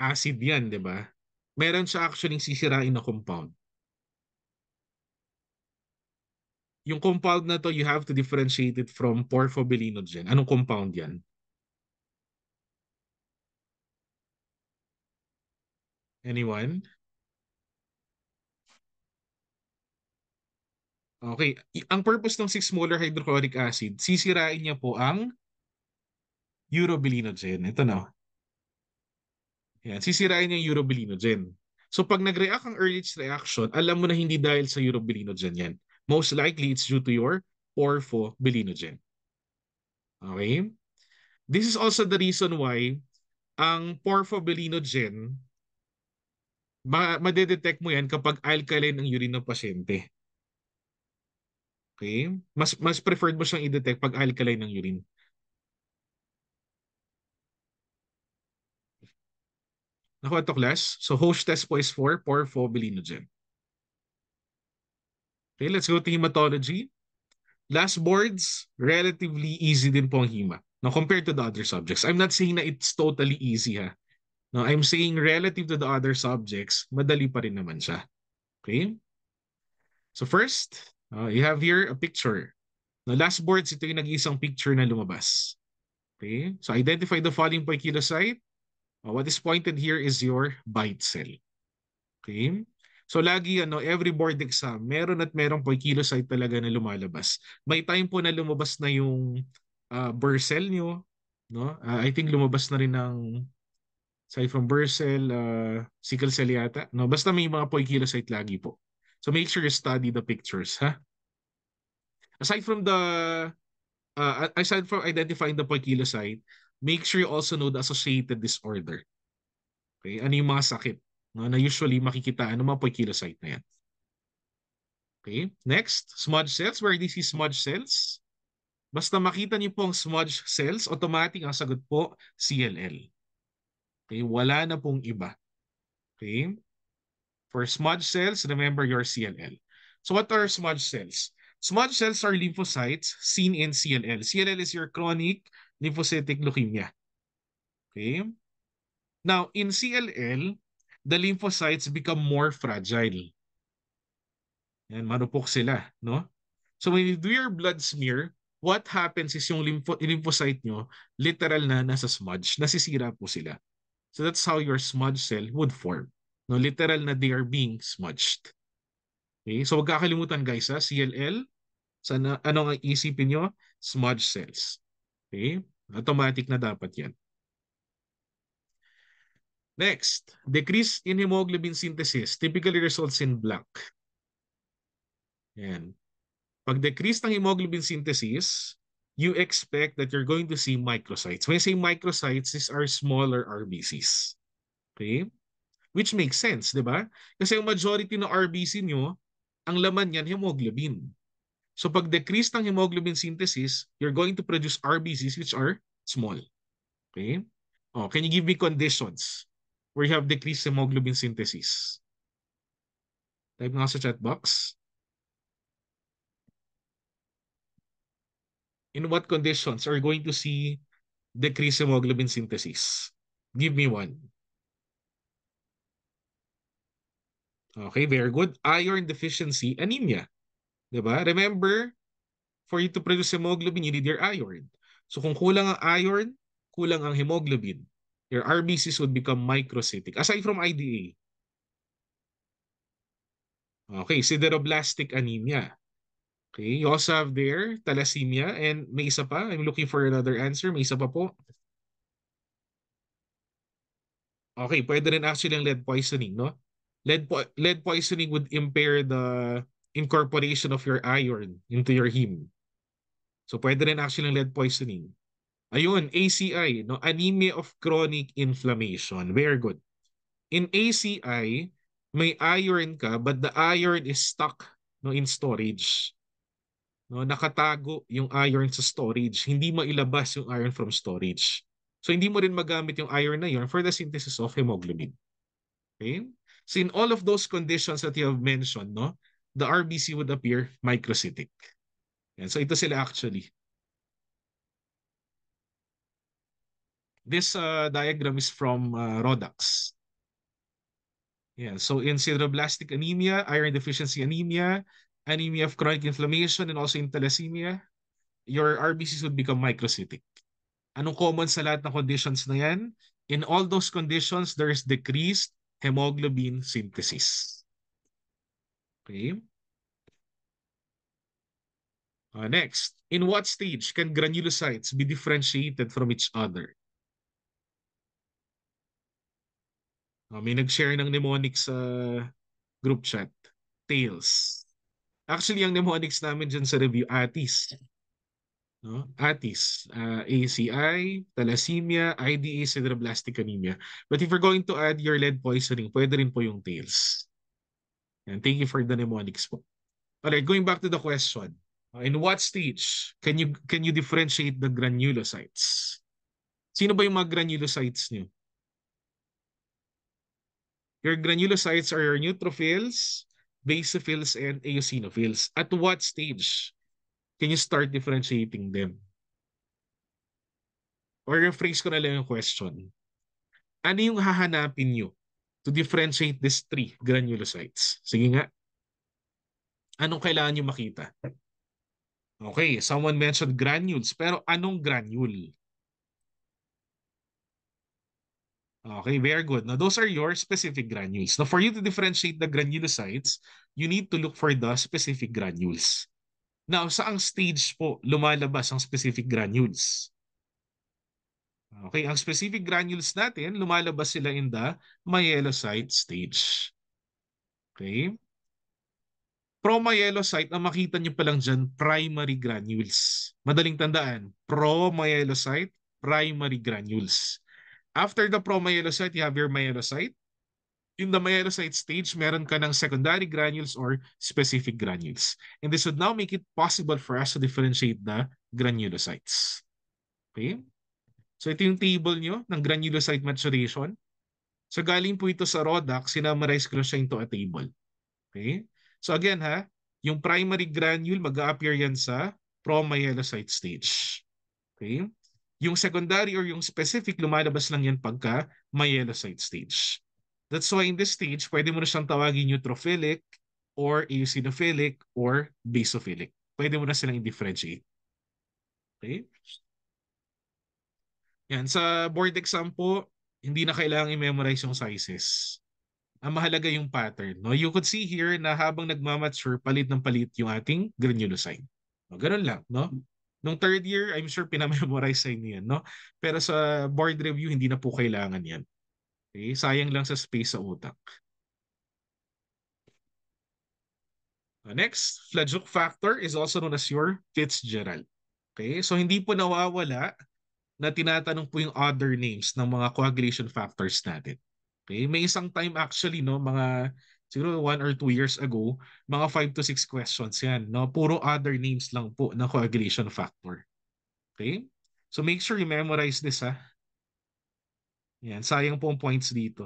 Acid yan, di ba? Meron siya actually sisirain na compound. Yung compound na to, you have to differentiate it from porphobilinogen. Anong compound yan? Anyone? Okay. Ang purpose ng 6 molar hydrochloric acid, sisirain niya po ang urobilinogen. Ito na. Yan. Sisirain niya yung urobilinogen. So pag nag-react ang Ehrlich reaction, alam mo na hindi dahil sa urobilinogen yan. Most likely, it's due to your porphobilinogen. Okay? This is also the reason why ang porphobilinogen, madedetect mo yan kapag alkaline ang urine ng pasyente. Okay? Mas preferred mo siyang i-detect pag alkaline ang urine. Nakuha to class? So Hosch test po is for porphobilinogen. Okay, let's go to hematology. Last boards, relatively easy din po ang hema. Now, compared to the other subjects. I'm not saying na it's totally easy ha. No, I'm saying relative to the other subjects, madali pa rin naman siya. Okay? So first, you have here a picture. Now, last boards, ito yung nag-iisang picture na lumabas. Okay? So identify the following poikilocyte. What is pointed here is your bite cell. Okay? So lagi every board exam, meron at merong poikilocyte talaga na lumalabas. May time po na lumabas na yung Burcell nyo, no? I think lumabas na rin ng aside from Burcell, sickle cell yata, no? Basta may mga poikilocyte lagi po. So make sure you study the pictures, ha? Aside from identifying the poikilocyte, make sure you also know the associated disorder. Okay? Ano yung mga sakit no, na usually makikita ano mga poikilocyte na yan. Okay? Next, smudge cells. Where do you see smudge cells? Basta makita niyo po ang smudge cells, automatic ang sagot po, CLL. Okay? Wala na pong iba. Okay? For smudge cells, remember your CLL. So what are smudge cells? Smudge cells are lymphocytes seen in CLL. CLL is your chronic lymphocytic leukemia. Okay? Now, in CLL, the lymphocytes become more fragile. Yan, marupok sila, no? So when you do your blood smear, what happens is yung lymphocyte nyo, literal na nasa smudge, nasisira po sila. So that's how your smudge cell would form. No, literal na they are being smudged. Okay? So wag kakalimutan guys ha, CLL, sana, ano ang isipin nyo? Smudge cells. Okay? Automatic na dapat yan. Next, decrease in hemoglobin synthesis typically results in black. Yan. Pag decrease ng hemoglobin synthesis, you expect that you're going to see microcytes. When I say microcytes, these are smaller RBCs. Okay? Which makes sense, di ba? Kasi yung majority ng RBC nyo, ang laman yan, hemoglobin. So pag decrease ng hemoglobin synthesis, you're going to produce RBCs which are small. Okay? Oh, can you give me conditions where you have decreased hemoglobin synthesis? Type nga sa chat box. In what conditions are you going to see decreased hemoglobin synthesis? Give me one. Okay, very good. Iron deficiency, anemia. Diba? Remember, for you to produce hemoglobin, you need your iron. So kung kulang ang iron, kulang ang hemoglobin. Your RBCs would become microcytic. Aside from IDA. Okay, sideroblastic anemia. Okay, you also have there thalassemia and may isa pa. I'm looking for another answer. May isa pa po. Okay, pwede rin actually ang lead poisoning, no? Lead poisoning would impair the incorporation of your iron into your heme. So pwede rin actually ang lead poisoning. Ayun, ACI, no? Anemia of chronic inflammation. Very good. In ACI, may iron ka but the iron is stuck no in storage. No, nakatago yung iron sa storage. Hindi mailabas yung iron from storage. So hindi mo rin magamit yung iron na yun for the synthesis of hemoglobin. Okay? So in all of those conditions that you have mentioned, no, the RBC would appear microcytic. Yan. So ito sila actually. This diagram is from Rodax. Yeah, so in sideroblastic anemia, iron deficiency anemia, anemia of chronic inflammation, and also in thalassemia, your RBCs would become microcytic. Anong common sa lahat ng conditions na yan? In all those conditions, there is decreased hemoglobin synthesis. Okay? Next, in what stage can granulocytes be differentiated from each other? May nag-share ng mnemonics sa group chat. Tails. Actually, ang mnemonics namin dyan sa review, ATIS. No? ATIS. ACI, thalassemia, IDA, sideroblastic anemia. But if you're going to add your lead poisoning, pwede rin po yung tails. And thank you for the mnemonics po. Alright, going back to the question. In what stage can you differentiate the granulocytes? Sino ba yung mga granulocytes niyo? Your granulocytes are your neutrophils, basophils, and eosinophils. At what stage can you start differentiating them? Or rephrase ko na lang yung question. Ano yung hahanapin nyo to differentiate these three granulocytes? Sige nga. Anong kailangan nyo makita? Okay, someone mentioned granules. Pero anong granule? Okay, very good. Now, those are your specific granules. Now, for you to differentiate the granulocytes, you need to look for the specific granules. Now, saang stage po lumalabas ang specific granules? Okay, ang specific granules natin, lumalabas sila in the myelocyte stage. Okay? Promyelocyte, ang makita nyo pa lang dyan, primary granules. Madaling tandaan, promyelocyte, primary granules. After the promyelocyte, you have your myelocyte. In the myelocyte stage, meron ka ng secondary granules or specific granules. And this would now make it possible for us to differentiate the granulocytes. Okay? So ito yung table nyo ng granulocyte maturation. So galing po ito sa Rodax, sinamarize ko siya into a table. Okay? So again ha, yung primary granule mag-a-appear yan sa promyelocyte stage. Okay? Yung secondary or yung specific lumalabas lang yan pagka myelocyte stage. That's why in this stage, pwede mo na siyang tawagin neutrophilic or eosinophilic or basophilic. Pwede mo na silang i-differentiate. Okay? Yan, sa board exam po, hindi na kailangang i-memorize yung sizes. Ang mahalaga yung pattern. No? You could see here na habang nagmamature, palit ng palit yung ating granulocyte. No, ganun lang. No? Nung third year, I'm sure pinamemorize sa inyo yan. No? Pero sa board review, hindi na po kailangan yan. Okay? Sayang lang sa space sa utak. Next, Flajuk factor is also known as your Fitzgerald. Okay? So hindi po nawawala na tinatanong po yung other names ng mga coagulation factors natin. Okay? May isang time actually, no, mga siguro 1 or 2 years ago, mga 5 to 6 questions yan. No? Puro other names lang po ng coagulation factor. Okay? So make sure you memorize this ha. Yan, sayang po ang points dito.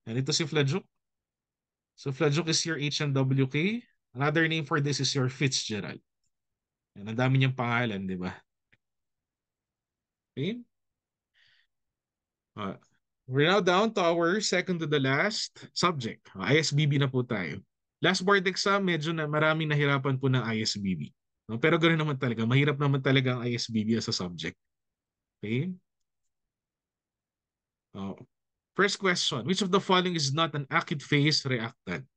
Yan, ito si Flajuk. So Flajuk is your HMWK. Another name for this is your Fitzgerald. Yan, ang dami niyang pangalan, di ba? Okay? Uh, we're now down to our second to the last subject. ISBB na po tayo. Last board exam, medyo na maraming nahirapan po ng ISBB. No? Pero ganoon naman talaga. Mahirap naman talaga ang ISBB as a subject. Okay? Uh, First question. Which of the following is not an acid phase reactant?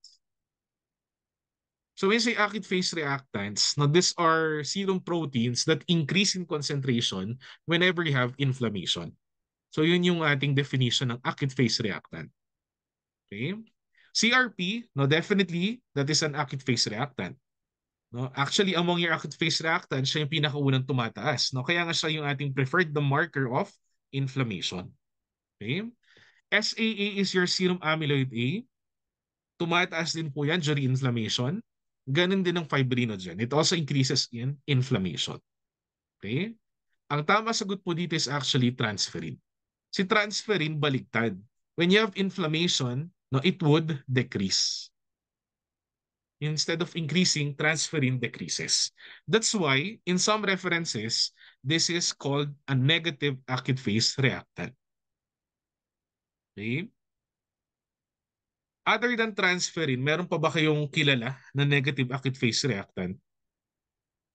So when you say acid phase reactants, now these are serum proteins that increase in concentration whenever you have inflammation. So yun yung ating definition ng acid phase reactant. Okay? CRP, no, definitely that is an acid phase reactant. No, actually among your acid phase reactants, siya yung pinakaunang tumataas. No, kaya nga siya yung ating preferred the marker of inflammation. Okay? SAA is your serum amyloid A. Tumataas din po yan during inflammation. Ganun din ang fibrinogen. It also increases in inflammation. Okay? Ang tama sagot po dito is actually transferrin. Si transferrin baligtad. When you have inflammation, no, it would decrease. Instead of increasing, transferrin decreases. That's why, in some references, this is called a negative acid phase reactant. Okay? Other than transferrin, meron pa ba kayong kilala na negative acid phase reactant?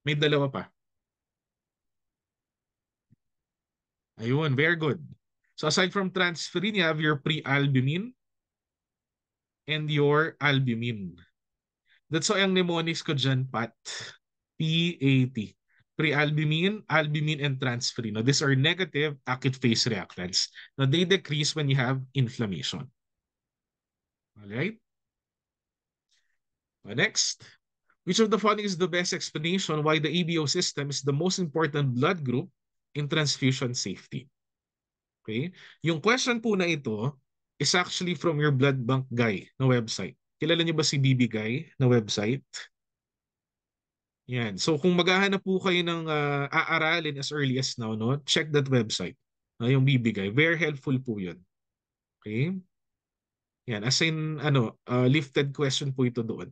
May dalawa pa. Ayun, very good. So aside from transferrin, you have your prealbumin and your albumin. That's why ang mnemonics ko dyan, PAT. P-A-T. Prealbumin, albumin, and transferrin. Now, these are negative acid phase reactants. Now, they decrease when you have inflammation. Alright? Next. Which of the following is the best explanation why the ABO system is the most important blood group in transfusion safety? Okay? Yung question po na ito is actually from your blood bank guy na website. Kilala niyo ba si BB Guy na website? Yan. So kung maghahanap po kayo ng aaralin as early as now, no, check that website. Yung BB Guy. Very helpful po yun. Okay? Yan. As in, lifted question po ito doon.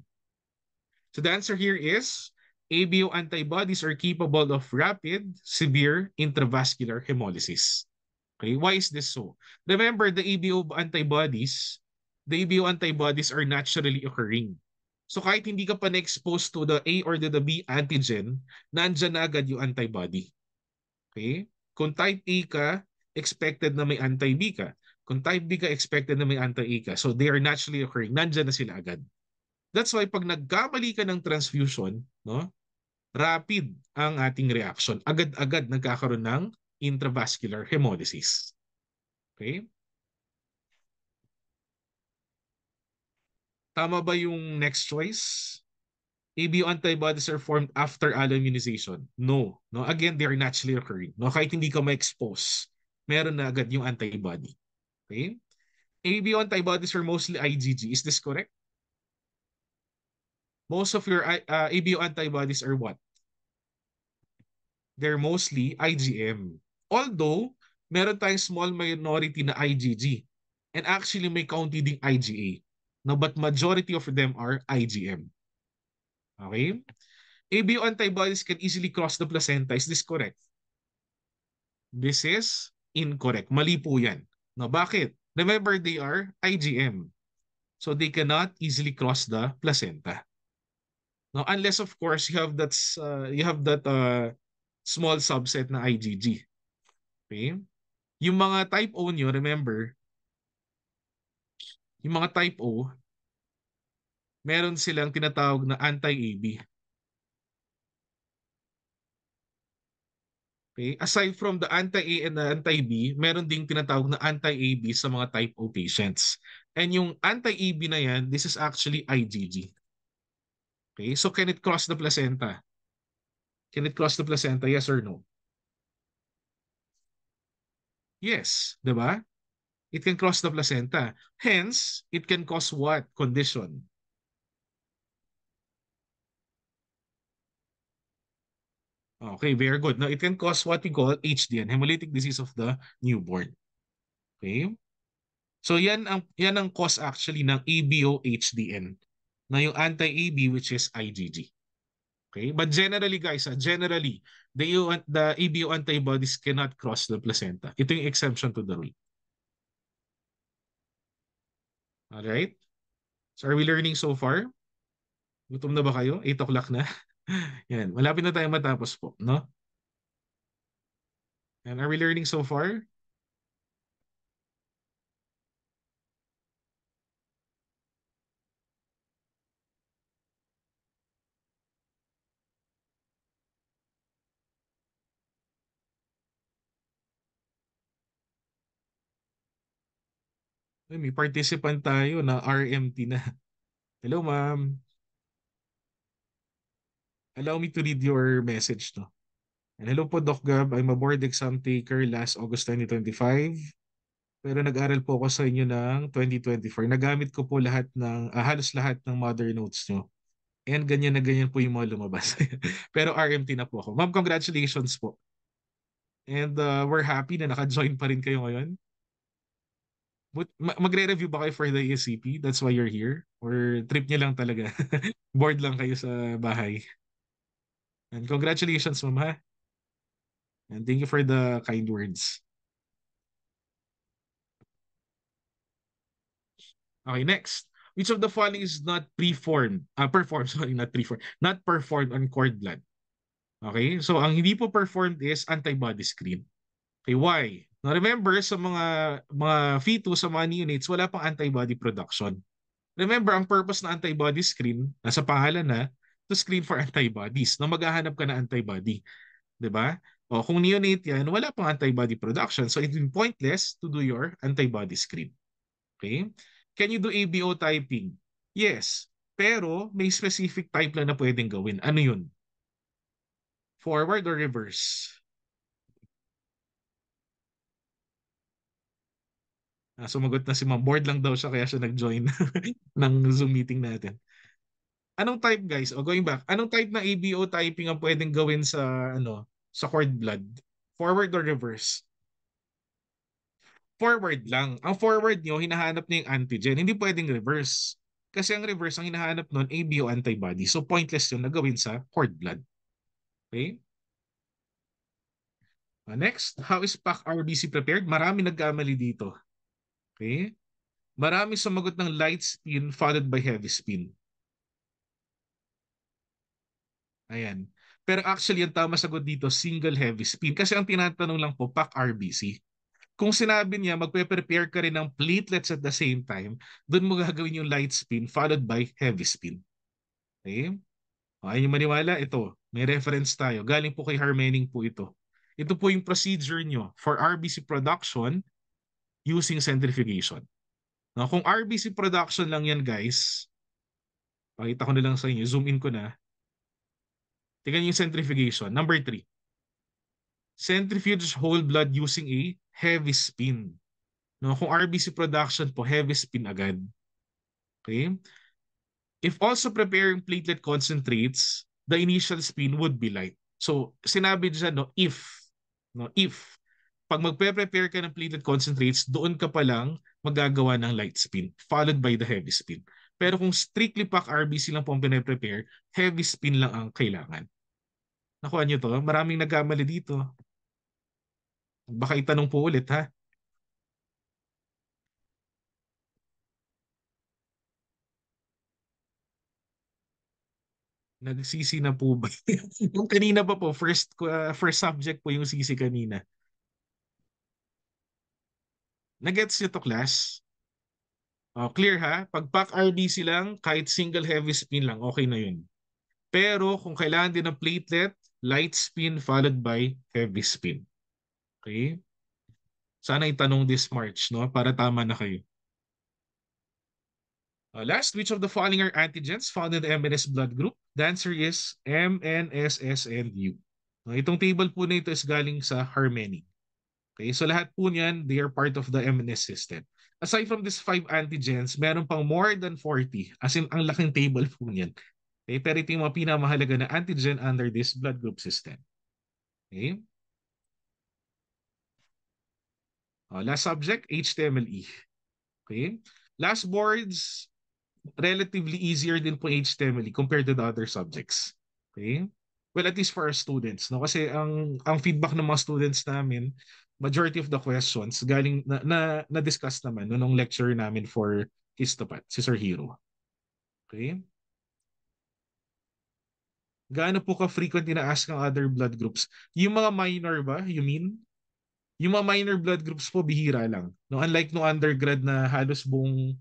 So the answer here is ABO antibodies are capable of rapid, severe intravascular hemolysis. Okay, why is this so? Remember, the ABO antibodies are naturally occurring. So kahit hindi ka pa na-expose to the A or the B antigen, nandyan na agad yung antibody. Okay? Kung type A ka, expected na may anti-B ka. Kung type B ka, expected na may anti-A ka. So they are naturally occurring. Nandyan na sila agad. That's why pag nagkamali ka ng transfusion, no, rapid ang ating reaction. Agad-agad nagkakaroon ng intravascular hemolysis. Okay? Tama ba yung next choice? ABO antibodies are formed after alloimmunization. No. No, again, they are naturally occurring. No, kahit hindi ka ma-expose, meron na agad yung antibody. Okay? ABO antibodies are mostly IgG. Is this correct? Most of your ABO antibodies are what? They're mostly IgM. Although, meron tayong small minority na IgG. And actually, may kaunti ding IgA. No, but majority of them are IgM. Okay? ABO antibodies can easily cross the placenta. Is this correct? This is incorrect. Mali po yan. No, bakit? Remember, they are IgM. So they cannot easily cross the placenta. No, unless of course you have that small subset na IgG. Okay? Yung mga type O nyo, remember, yung mga type O, meron silang tinatawag na anti-AB. Okay? Aside from the anti-A and the anti-B, meron ding tinatawag na anti-AB sa mga type O patients. And yung anti-AB na yan, this is actually IgG. Okay? So can it cross the placenta? Can it cross the placenta? Yes or no? Yes. Diba? It can cross the placenta. Hence, it can cause what condition? Okay, very good. Now, it can cause what we call HDN, hemolytic disease of the newborn. Okay? So yan ang cause actually ng ABO-HDN na yung anti-AB which is IgG. Okay? But generally guys, generally the ABO antibodies cannot cross the placenta. Ito yung exemption to the rule. Alright? So are we learning so far? Gutom na ba kayo? 8 o'clock na? Yan, malapit na tayo matapos po, no? And are we learning so far? Ay, may participant tayo na RMT na. Hello, ma'am. Allow me to read your message, no? And hello po, Doc Gab. I'm a board exam taker last August 2025. Pero nag-aral po ako sa inyo ng 2024. Nagamit ko po halos lahat ng mother notes nyo. And ganyan na ganyan po yung mga lumabas. Pero RMT na po ako. Ma'am, congratulations po. And we're happy na naka-join pa rin kayo ngayon. Magre-review ba kayo for the ESCP? That's why you're here? Or trip niya lang talaga? Bored lang kayo sa bahay? And congratulations, ma'am, ha? And thank you for the kind words. Okay, next. Which of the following is not performed, sorry, not preformed, not performed on cord blood? Okay, so ang hindi po performed is antibody screen. Okay, why? Now remember, sa mga fetus, sa mga neonates, wala pang antibody production. Remember, ang purpose ng antibody screen, nasa pangalan na, to screen for antibodies, na maghahanap ka na antibody. 'Di ba? O kung neonate yan, wala pang antibody production. So it's pointless to do your antibody screen. Okay? Can you do ABO typing? Yes. Pero may specific type lang na pwedeng gawin. Ano yun? Forward or reverse? Sumagot na si Ma'am. Board lang daw siya kaya siya nag-join ng Zoom meeting natin. Anong type guys? O going back, anong type na ABO typing ang pwedeng gawin sa cord blood? Forward or reverse? Forward lang. Ang forward nyo, hinahanap nyo yung antigen. Hindi pwedeng reverse. Kasi ang reverse, ang hinahanap nun, ABO antibody. So pointless yun na gawin sa cord blood. Okay? Next, how is PAC-RBC prepared? Marami nagkamali dito. Okay? Marami sumagot ng light spin followed by heavy spin. Ayan. Pero actually, ang tama sagot dito, single heavy spin. Kasi ang tinatanong lang po, PAC-RBC. Kung sinabi niya, magpe-prepare ka rin ng platelets at the same time, doon mo gagawin yung light spin followed by heavy spin. Okay? Ayaw nyo maniwala, ito, may reference tayo. Galing po kay Harmening po ito. Ito po yung procedure nyo for RBC production using centrifugation. Now, kung RBC production lang yan, guys, pakita ko na lang sa inyo, zoom in ko na. Tingnan yung centrifugation. Number 3. Centrifuge whole blood using a heavy spin. No, kung RBC production po, heavy spin agad. Okay? If also preparing platelet concentrates, the initial spin would be light. So, sinabi dyan, if pag magpe-prepare ka ng platelet concentrates, doon ka pa lang magagawa ng light spin, followed by the heavy spin. Pero kung strictly pack RBC lang po ang pinaprepare, heavy spin lang ang kailangan. Nakuha nyo to? Maraming nagkamali dito. Baka itanong po ulit, ha? Nagsisi na po ba? Yung kanina pa po, first subject po yung sisi kanina. Nagets nyo to, class? Clear ha? Pag pack RBC lang, kahit single heavy spin lang, okay na yun. Pero kung kailangan din ng platelet, light spin followed by heavy spin. Okay? Sana itanong this March, no? Para tama na kayo. Last, which of the following are antigens found in the MNS blood group? The answer is M, N, S, S, and U. Itong table po na ito is galing sa Harmony. Okay, so lahat po niyan, they are part of the MNS system. Aside from these 5 antigens, meron pang more than 40. As in, ang laking table po niyan. Okay, pero ito yung mga pinamahalaga na antigen under this blood group system. Okay? Last subject, HTMLE. Okay? Last boards, relatively easier din po HTML compared to the other subjects. Okay? Well, at least for our students, no? Kasi ang feedback ng mga students namin, majority of the questions galing na discuss naman no, nung lecture namin for Histopat, si Sir Hero. Okay? Gaano po ka-frequent ina-ask ang other blood groups? Yung mga minor ba, you mean? Yung mga minor blood groups po, bihira lang. No, unlike no undergrad na halos buong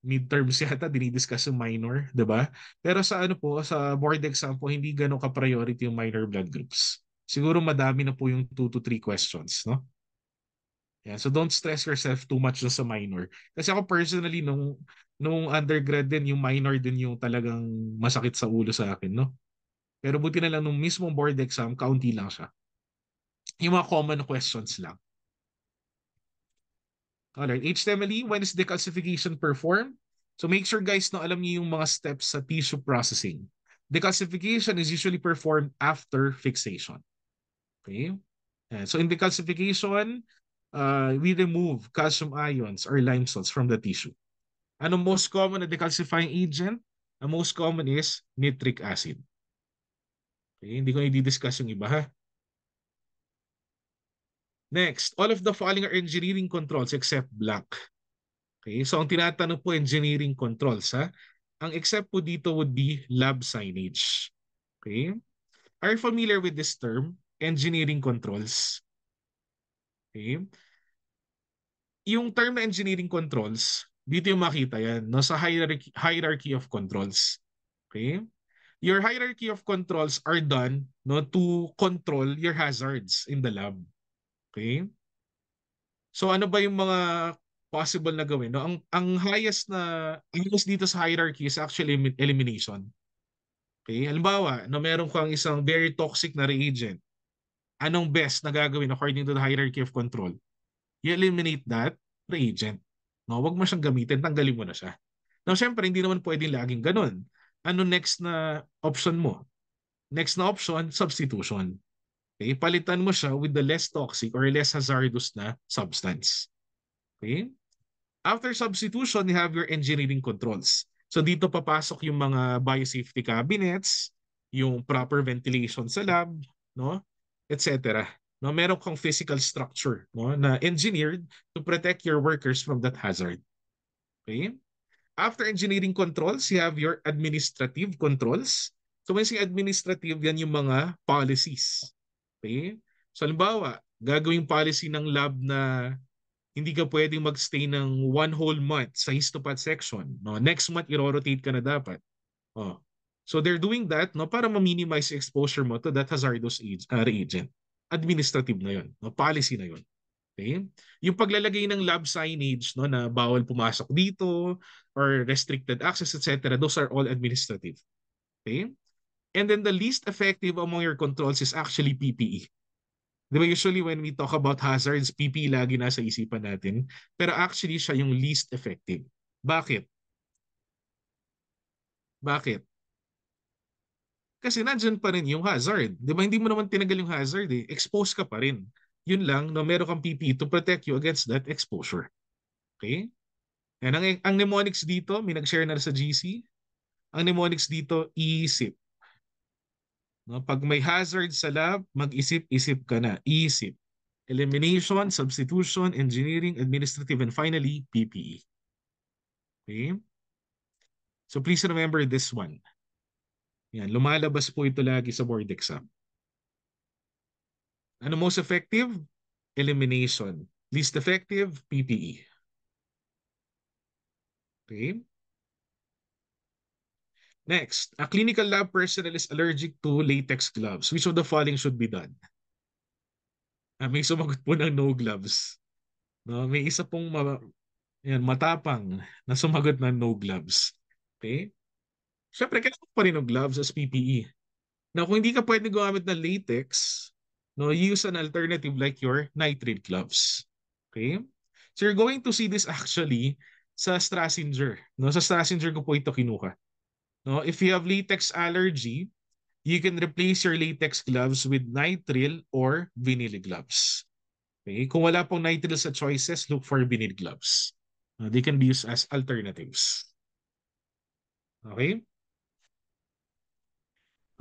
midterms yata dinidiscuss yung minor, 'di ba? Pero sa ano po, sa board exam po, hindi gano'n ka-priority yung minor blood groups. Siguro madami na po yung 2 to 3 questions, no? Yeah, so don't stress yourself too much dun sa minor. Kasi ako personally, nung undergrad din, yung minor din yung talagang masakit sa ulo sa akin, no? Pero buti na lang nung mismong board exam, kaunti lang siya. Yung mga common questions lang. Alright, HTML, when is decalcification performed? So make sure guys na alam niyo yung mga steps sa tissue processing. Decalcification is usually performed after fixation. Okay? So in decalcification, we remove calcium ions or limestones from the tissue. Ano most common na decalcifying agent? Ang most common is nitric acid. Okay? Hindi ko i-discuss yung iba ha. Next, all of the following are engineering controls except blank. Okay, so ang tinatanong po engineering controls ha. Ang except po dito would be lab signage. Okay? Are you familiar with this term? Engineering controls. Okay? Yung term na engineering controls, dito yung makita yan, no, sa hierarchy of controls. Okay? Your hierarchy of controls are done no to control your hazards in the lab. Okay? So ano ba yung mga possible na gawin? No? Ang highest dito sa hierarchy is actually elimination. Okay? Halimbawa, no, meron kang isang very toxic na reagent. Anong best na gagawin according to the hierarchy of control? You eliminate that reagent. No, wag mo siyang gamitin, tanggalin mo na siya. Now, syempre, hindi naman pwedeng laging ganun. Ano next na option mo? Next na option, substitution. Okay? Palitan mo siya with the less toxic or less hazardous na substance. Okay? After substitution, you have your engineering controls. So dito papasok yung mga biosafety cabinets, yung proper ventilation sa lab, no? Etc. No, meron kang physical structure, no, na engineered to protect your workers from that hazard. Okay? After engineering controls, you have your administrative controls. So when say administrative, yan yung mga policies. Okay? So halimbawa, gagawing policy ng lab na hindi ka pwedeng magstay ng one whole month sa histopad section. No? Next month, i-rotate ka na dapat. Oh. So they're doing that no, para ma-minimize exposure mo to that hazardous reagent. Administrative na yun. No? Policy na yun. Okay? Yung paglalagay ng lab signage no, na bawal pumasok dito or restricted access, etc., those are all administrative. Okay? And then the least effective among your controls is actually PPE. Di ba usually when we talk about hazards, PP lagi nasa isipan natin. Pero actually siya yung least effective. Bakit? Bakit? Kasi nandyan pa rin yung hazard. Di ba hindi mo naman tinagal yung hazard eh. Exposed ka pa rin. Yun lang, no, meron kang PP to protect you against that exposure. Okay? And ang mnemonics dito, may nag-share na sa GC. Ang mnemonics dito, isip. No, pag may hazard sa lab, mag-isip-isip ka na. Isip. Elimination, substitution, engineering, administrative, and finally, PPE. Okay? So please remember this one. Yan, lumalabas po ito lagi sa board exam. Ano most effective? Elimination. Least effective? PPE. Okay? Next, a clinical lab personnel is allergic to latex gloves. Which of the following should be done? May sumagot po ng no gloves. No, may isa pong matapang na sumagot ng no gloves. Okay? Siyempre, kailangan pa rin ng gloves as PPE. Now, kung hindi ka pwede gumamit ng latex, no, use an alternative like your nitrile gloves. Okay? So you're going to see this actually sa Strasinger. No, sa Strasinger ko po ito kinuha. No, if you have latex allergy, you can replace your latex gloves with nitrile or vinyl gloves. Okay? Kung wala pong nitrile sa choices, look for vinyl gloves. They can be used as alternatives. Okay?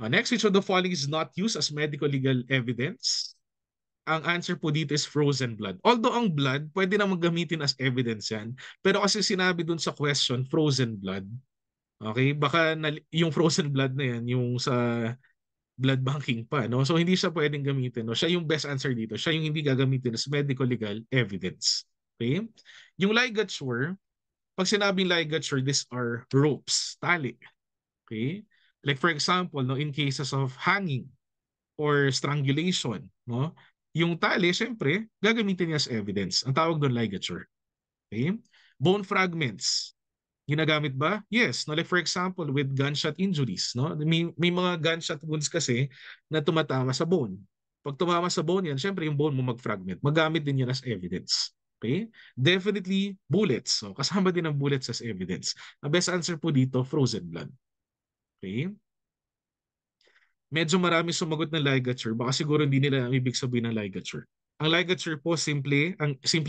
Next, which of the following is not used as medical legal evidence? Ang answer po dito is frozen blood. Although ang blood, pwede naman gamitin as evidence yan. Pero kasi sinabi dun sa question, frozen blood. Okay? Baka yung frozen blood na yan, yung sa blood banking pa, no? So hindi siya pwedeng gamitin, no? Siya yung best answer dito. Siya yung hindi gagamitin as medical legal evidence. Okay? Yung ligature, pag sinabing ligature, these are ropes, tali. Okay? Like for example, no, in cases of hanging or strangulation, no? Yung tali, syempre, gagamitin niya as evidence. Ang tawag doon ligature. Okay? Bone fragments, ginagamit ba? Yes. No, like for example, with gunshot injuries, no? May mga gunshot wounds kasi na tumatama sa bone. Pag tumama sa bone yan, syempre yung bone mo mag-fragment. Magamit din yan as evidence. Okay? Definitely bullets. So, kasama din ang bullets as evidence. Ang best answer po dito, frozen blood. Okay? Medyo marami sumagot ng ligature. Baka siguro hindi nila ang ibig sabihin ng ligature. Ang ligature po, simply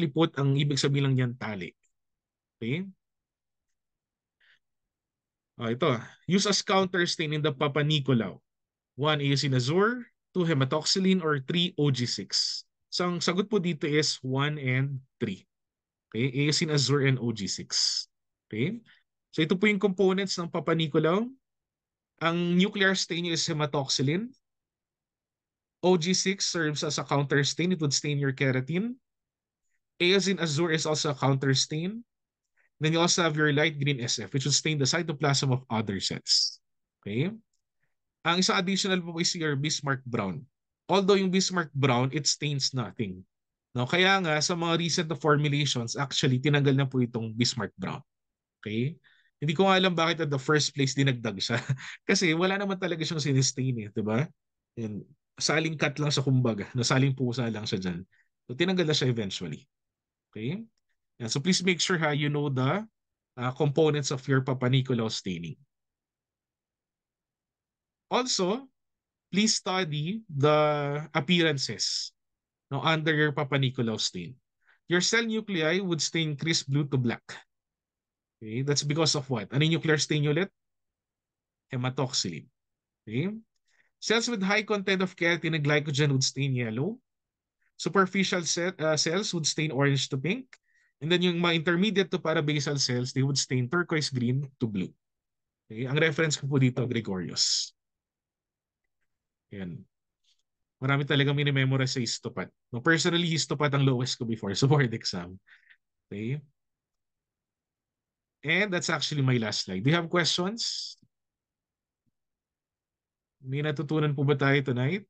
put, ang ibig sabihin lang yan, tali. Okay? Ito. Use as counter stain in the Papa Nicolau. 1. Eosinazure, 2. Hematoxylin, or 3. OG6. So ang sagot po dito is 1 and 3. Okay? Eosinazure and OG6. Okay? So ito po yung components ng Papa Nicolau. Ang nuclear stain niya is hematoxylin. OG6 serves as a counter stain. It would stain your keratin. Eosinazure is also a counter stain. Then you also have your light green SF, which will stain the cytoplasm of other cells. Okay? Ang isang additional po is your Bismarck brown. Although yung Bismarck brown, it stains nothing. No, kaya nga sa mga recent na formulations, actually tinanggal na po itong Bismarck brown. Okay? Hindi ko nga alam bakit at the first place dinagdag siya. Kasi wala naman talaga siyang sinistain eh, 'di ba? Yan, saling cut lang sa kumbaga, no, saling pusa lang siya diyan. So tinanggal na siya eventually. Okay? Yan, so please make sure you know the components of your Papa Nicolau staining. Also, please study the appearances no, under your Papa Nicolau stain. Your cell nuclei would stain crisp blue to black. Okay? That's because of what? Ano yung nuclear stain ulit? Hematoxylin. Okay? Cells with high content of keratin and glycogen would stain yellow. Superficial cells would stain orange to pink. And then yung mga intermediate to parabasal cells, they would stain turquoise green to blue. Okay? Ang reference ko po dito, Gregorius. Yan. Marami talagang minimemorize sa histopath. No, personally, histopath ang lowest ko before sa board exam. Okay? And that's actually my last slide. Do you have questions? May natutunan po ba tayo tonight?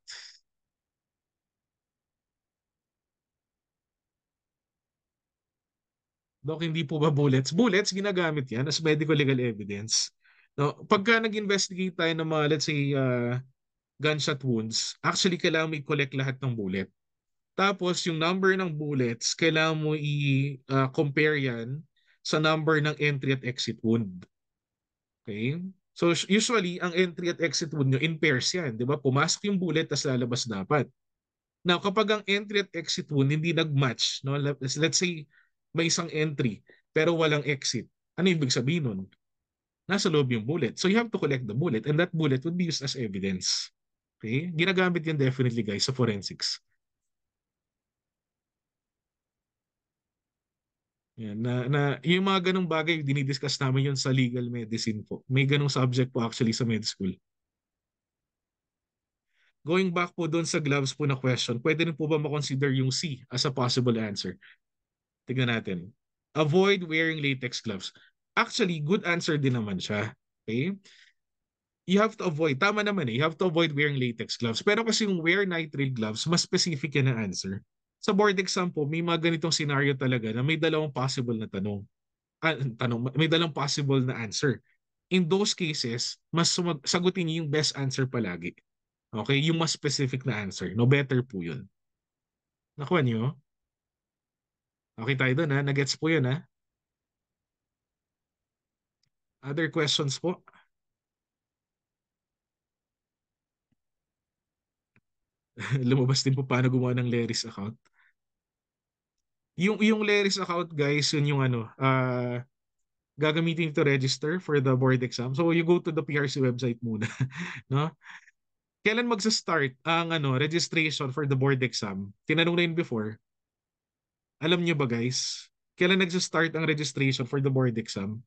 Dok, hindi po ba bullets? Bullets, ginagamit yan as medical legal evidence. No, pagka nag-investigate tayo ng mga, let's say, gunshot wounds, actually, kailangan mo i-collect lahat ng bullet. Tapos, yung number ng bullets, kailangan mo i-compare yan sa number ng entry at exit wound. Okay? So, usually, ang entry at exit wound nyo, in pairs yan. Di ba? Pumasok yung bullet, tas lalabas dapat. Now, kapag ang entry at exit wound hindi nag-match, no? Let's say may isang entry pero walang exit. Ano ibig sabihin nun? Nasa loob yung bullet. So you have to collect the bullet and that bullet would be used as evidence. Okay? Ginagamit yan definitely guys sa forensics. Yan, yung mga ganong bagay, dinidiscuss namin yun sa legal medicine po. May ganong subject po actually sa med school. Going back po doon sa gloves po na question, pwede rin po ba makonsider yung C as a possible answer? Tignan natin. Avoid wearing latex gloves. Actually, good answer din naman siya. Okay? You have to avoid. Tama naman eh. You have to avoid wearing latex gloves. Pero kasi yung wear nitrile gloves, mas specific yan ang answer. Sa board exam po, may mga ganitong scenario talaga na may dalawang possible na tanong. May dalawang possible na answer. In those cases, mas sagutin niyo yung best answer palagi. Okay? Yung mas specific na answer. No, better po yun. Nakuha niyo? Okay tayo doon ha. Nagets po yun ha. Other questions po? Lumabas din po paano gumawa ng Leris account. Yung Leris account, guys, yun yung ano, gagamitin to register for the board exam. So you go to the PRC website muna, no? Kailan magsa-start ang ano, registration for the board exam? Tinanong na yun before. Alam niyo ba, guys? Kailan nagsa-start ang registration for the board exam?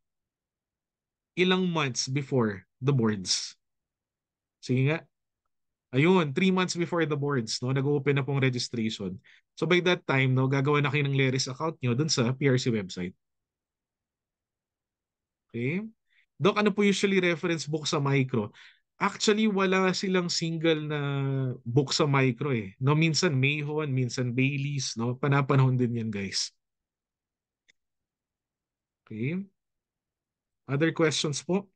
Ilang months before the boards. Sige nga. Ayun, 3 months before the boards, no, nag-open na pong registration. So by that time, no, gagawa na kayo ng Leris account nyo dun sa PRC website. Okay? Doc, ano po usually reference book sa micro? Actually, wala silang single na book sa micro eh. No, minsan Mayhon, minsan Baileys, no? Panapanahon din yan, guys. Okay? Other questions po?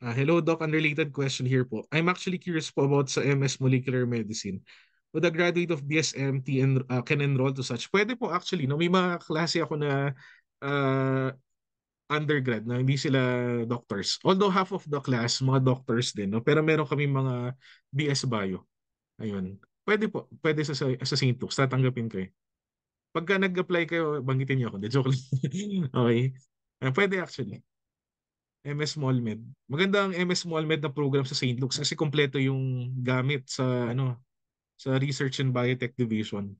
Hello, Doc. Unrelated question here po. I'm actually curious po about sa MS Molecular Medicine. Would a graduate of BSMT can enroll to such? Pwede po actually. No? May mga klase ako na uh, undergrad na hindi sila doctors. Although half of the class, mga doctors din. No? Pero meron kami mga BS Bio. Ayun. Pwede po. Pwede sa St. Luke's. Tatanggapin ko eh. Pagka nag-apply kayo, banggitin niyo ako. De, joke lang. Okay. Pwede actually. MS Smallmed. Maganda ang MS Smallmed na program sa St. Luke's kasi kompleto yung gamit sa ano sa Research and Biotech Division.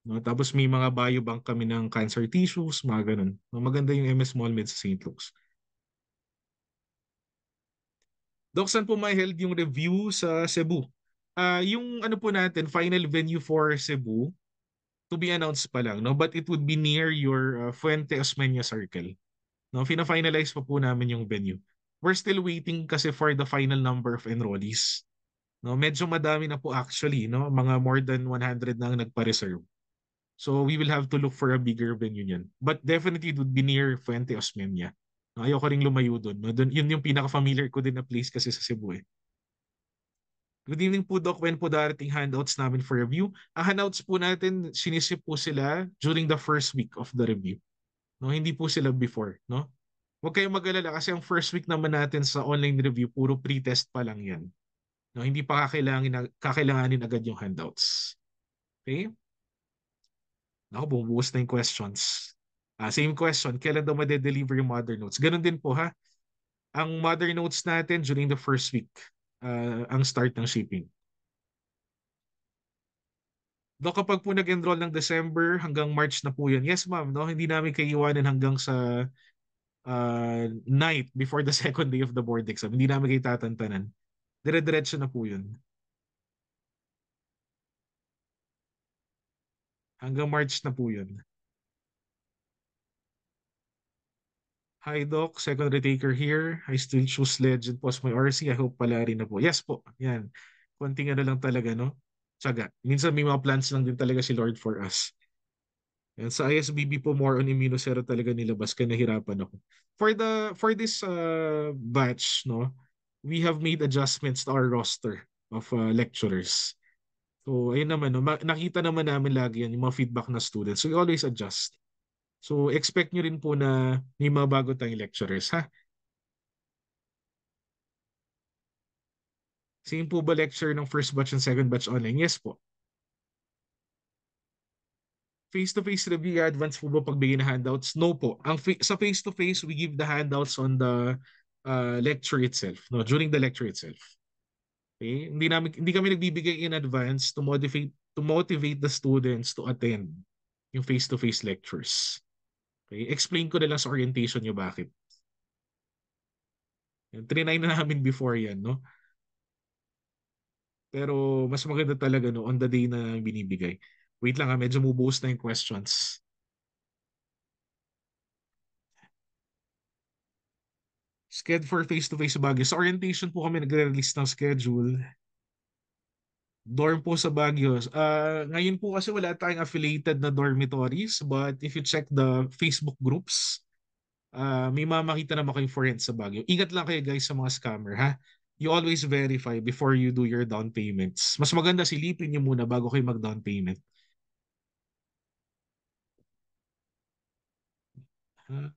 No, tapos may mga biobank kami ng cancer tissues, mga ganun. No, maganda yung MS Smallmed sa St. Luke's. Doc, saan po may held yung review sa Cebu? Yung ano po natin, final venue for Cebu, to be announced pa lang, no? But it would be near your Fuente Osmeña Circle. No, fina-finalize pa po namin yung venue. We're still waiting kasi for the final number of enrollees. No, medyo madami na po actually, no? Mga more than 100 na ang nagpa-reserve. So we will have to look for a bigger venue niyan. But definitely it would be near Fuente Osmeña. No, ayoko ring lumayo doon. No? Yun yung pinaka-familiar ko din na place kasi sa Cebu eh. Good evening po, Doc. When po darating handouts namin for review? Ang handouts po natin, sinisip po sila during the first week of the review. No, hindi po sila before, no? Huwag kayong mag-alala kasi ang first week naman natin sa online review, puro pre-test pa lang yan. No, hindi pa kakailanganin agad yung handouts. Okay? Ako, bumubuhos na yung questions. Same question, kailan daw ma-deliver yung mother notes? Ganun din po ha. Ang mother notes natin during the first week, ang start ng shipping. Do kapag po nag-enroll ng December hanggang March na po yun. Yes ma'am, no? Hindi namin kaiwanan hanggang sa night before the second day of the board exam. Hindi namin kayo tatantanan. Dire-diretso na po yun. Hanggang March na po yun. Hi Doc, second retaker here. I still choose Legend post my RC. I hope pala rin na po. Yes po, yan. Konting ano lang talaga, no? Tsaga. Minsan may mga plans lang din talaga si Lord for us. Yan. Sa ISBB po, more on immunosero talaga nilabas kaya nahirapan ako. For this batch, no, we have made adjustments to our roster of lecturers. So, ayun naman, no, nakita naman namin lagi yan, yung mga feedback na students. So, we always adjust. So, expect nyo rin po na may mga bago tayong lecturers, ha? Same po ba lecture ng first batch and second batch online? Yes po. Face-to-face review, advance po ba pagbigay ng handouts? No po. Sa face-to-face, we give the handouts on the lecture itself, no, during the lecture itself. Okay? Hindi kami nagbibigay in advance to motivate the students to attend yung face-to-face lectures. Okay? Explain ko na lang sa orientation nyo bakit. Trinay na namin before yan, no? Pero mas maganda talaga no on the day na binibigay. Wait lang medyo mubuhos na yung questions. Schedule for face-to-face Baguio. Sa orientation po kami nagre-release ng schedule. Dorm po sa Baguio. Ngayon po kasi wala tayong affiliated na dormitories but if you check the Facebook groups, may mamakita naman kayong for rent sa Baguio. Ingat lang kayo guys sa mga scammer ha. You always verify before you do your down payments. Mas maganda silipin niyo muna bago kayo mag-down payment. Ah,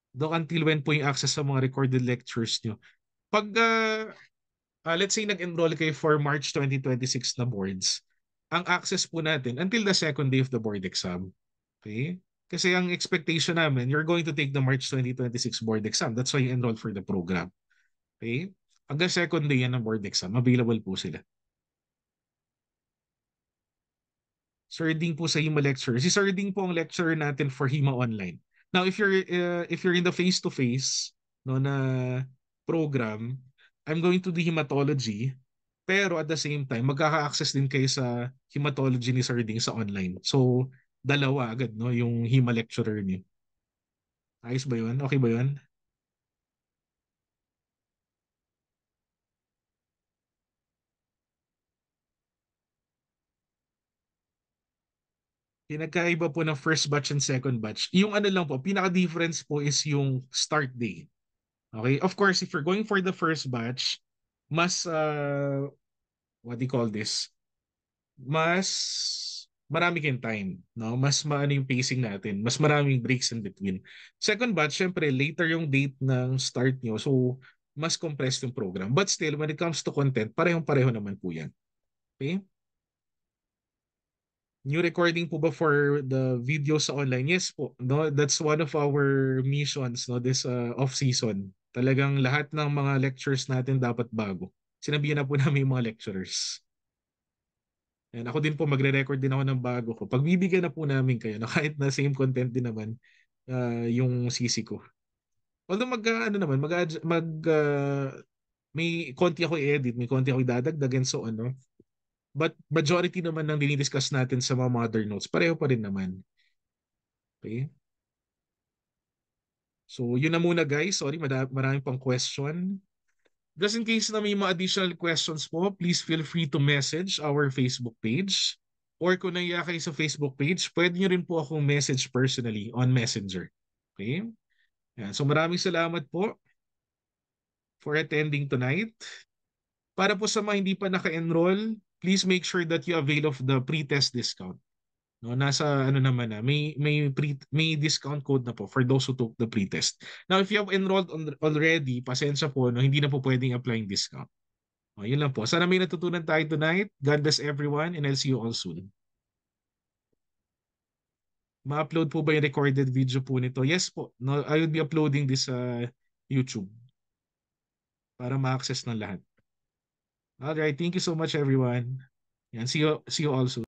Doc, until when po yung access sa mga recorded lectures nyo? Pag, let's say, nag-enroll kayo for March 2026 na boards, ang access po natin until the second day of the board exam. Okay? Kasi ang expectation namin, you're going to take the March 2026 board exam. That's why you enroll for the program. Okay? Hanggang second day yan ng board exam, available po sila. Sir Ding po sa HIMA lecture. Si Sir Ding po ang lecturer natin for HIMA online. Now, if you're in the face-to-face no na program, I'm going to do hematology, pero at the same time, magkaka-access din kayo sa hematology ni Sir Ding sa online. So, dalawa agad no yung HIMA lecturer niyo. Ayos ba 'yun? Okay ba 'yun? Pinagkaiba po ng first batch and second batch. Yung ano lang po, pinaka-difference po is yung start day. Okay? Of course, if you're going for the first batch, mas what do you call this? Mas marami kayong time, no? Mas maano yung pacing natin, mas maraming breaks in between. Second batch, syempre later yung date ng start nyo, so mas compressed yung program. But still, when it comes to content, parehong-pareho naman po yan. Okay? New recording po ba for the video sa online? Yes po. No, that's one of our missions no this off-season. Talagang lahat ng mga lectures natin dapat bago. Sinabihan na po namin yung mga lecturers. And ako din po magre-record din ako ng bago ko. Pagbibigyan na po namin kayo na kahit na same content din naman yung CC ko. Although ano naman may konti ako i-edit, may konti ako idadagdagan so ano. But majority naman ng dinidiscuss natin sa mga mother notes, pareho pa rin naman. Okay? So yun na muna guys. Sorry, maraming pang question. Just in case na may mga additional questions po, please feel free to message our Facebook page. Or kung naiya kayo sa Facebook page, pwede nyo rin po akong message personally on Messenger. Okay? Yan. So maraming salamat po for attending tonight. Para po sa mga hindi pa naka-enroll, please make sure that you avail of the pre-test discount. No, nasa ano naman na, may discount code na po for those who took the pre-test. Now, if you have enrolled already, pasensya po, no, hindi na po pwedeng applying discount. O, yun lang po. Sana may natutunan tayo tonight. God bless everyone and I'll see you all soon. Ma-upload po ba yung recorded video po nito? Yes po. No, I will be uploading this sa YouTube para ma-access ng lahat. Alright, thank you so much everyone. Yan, see you all soon.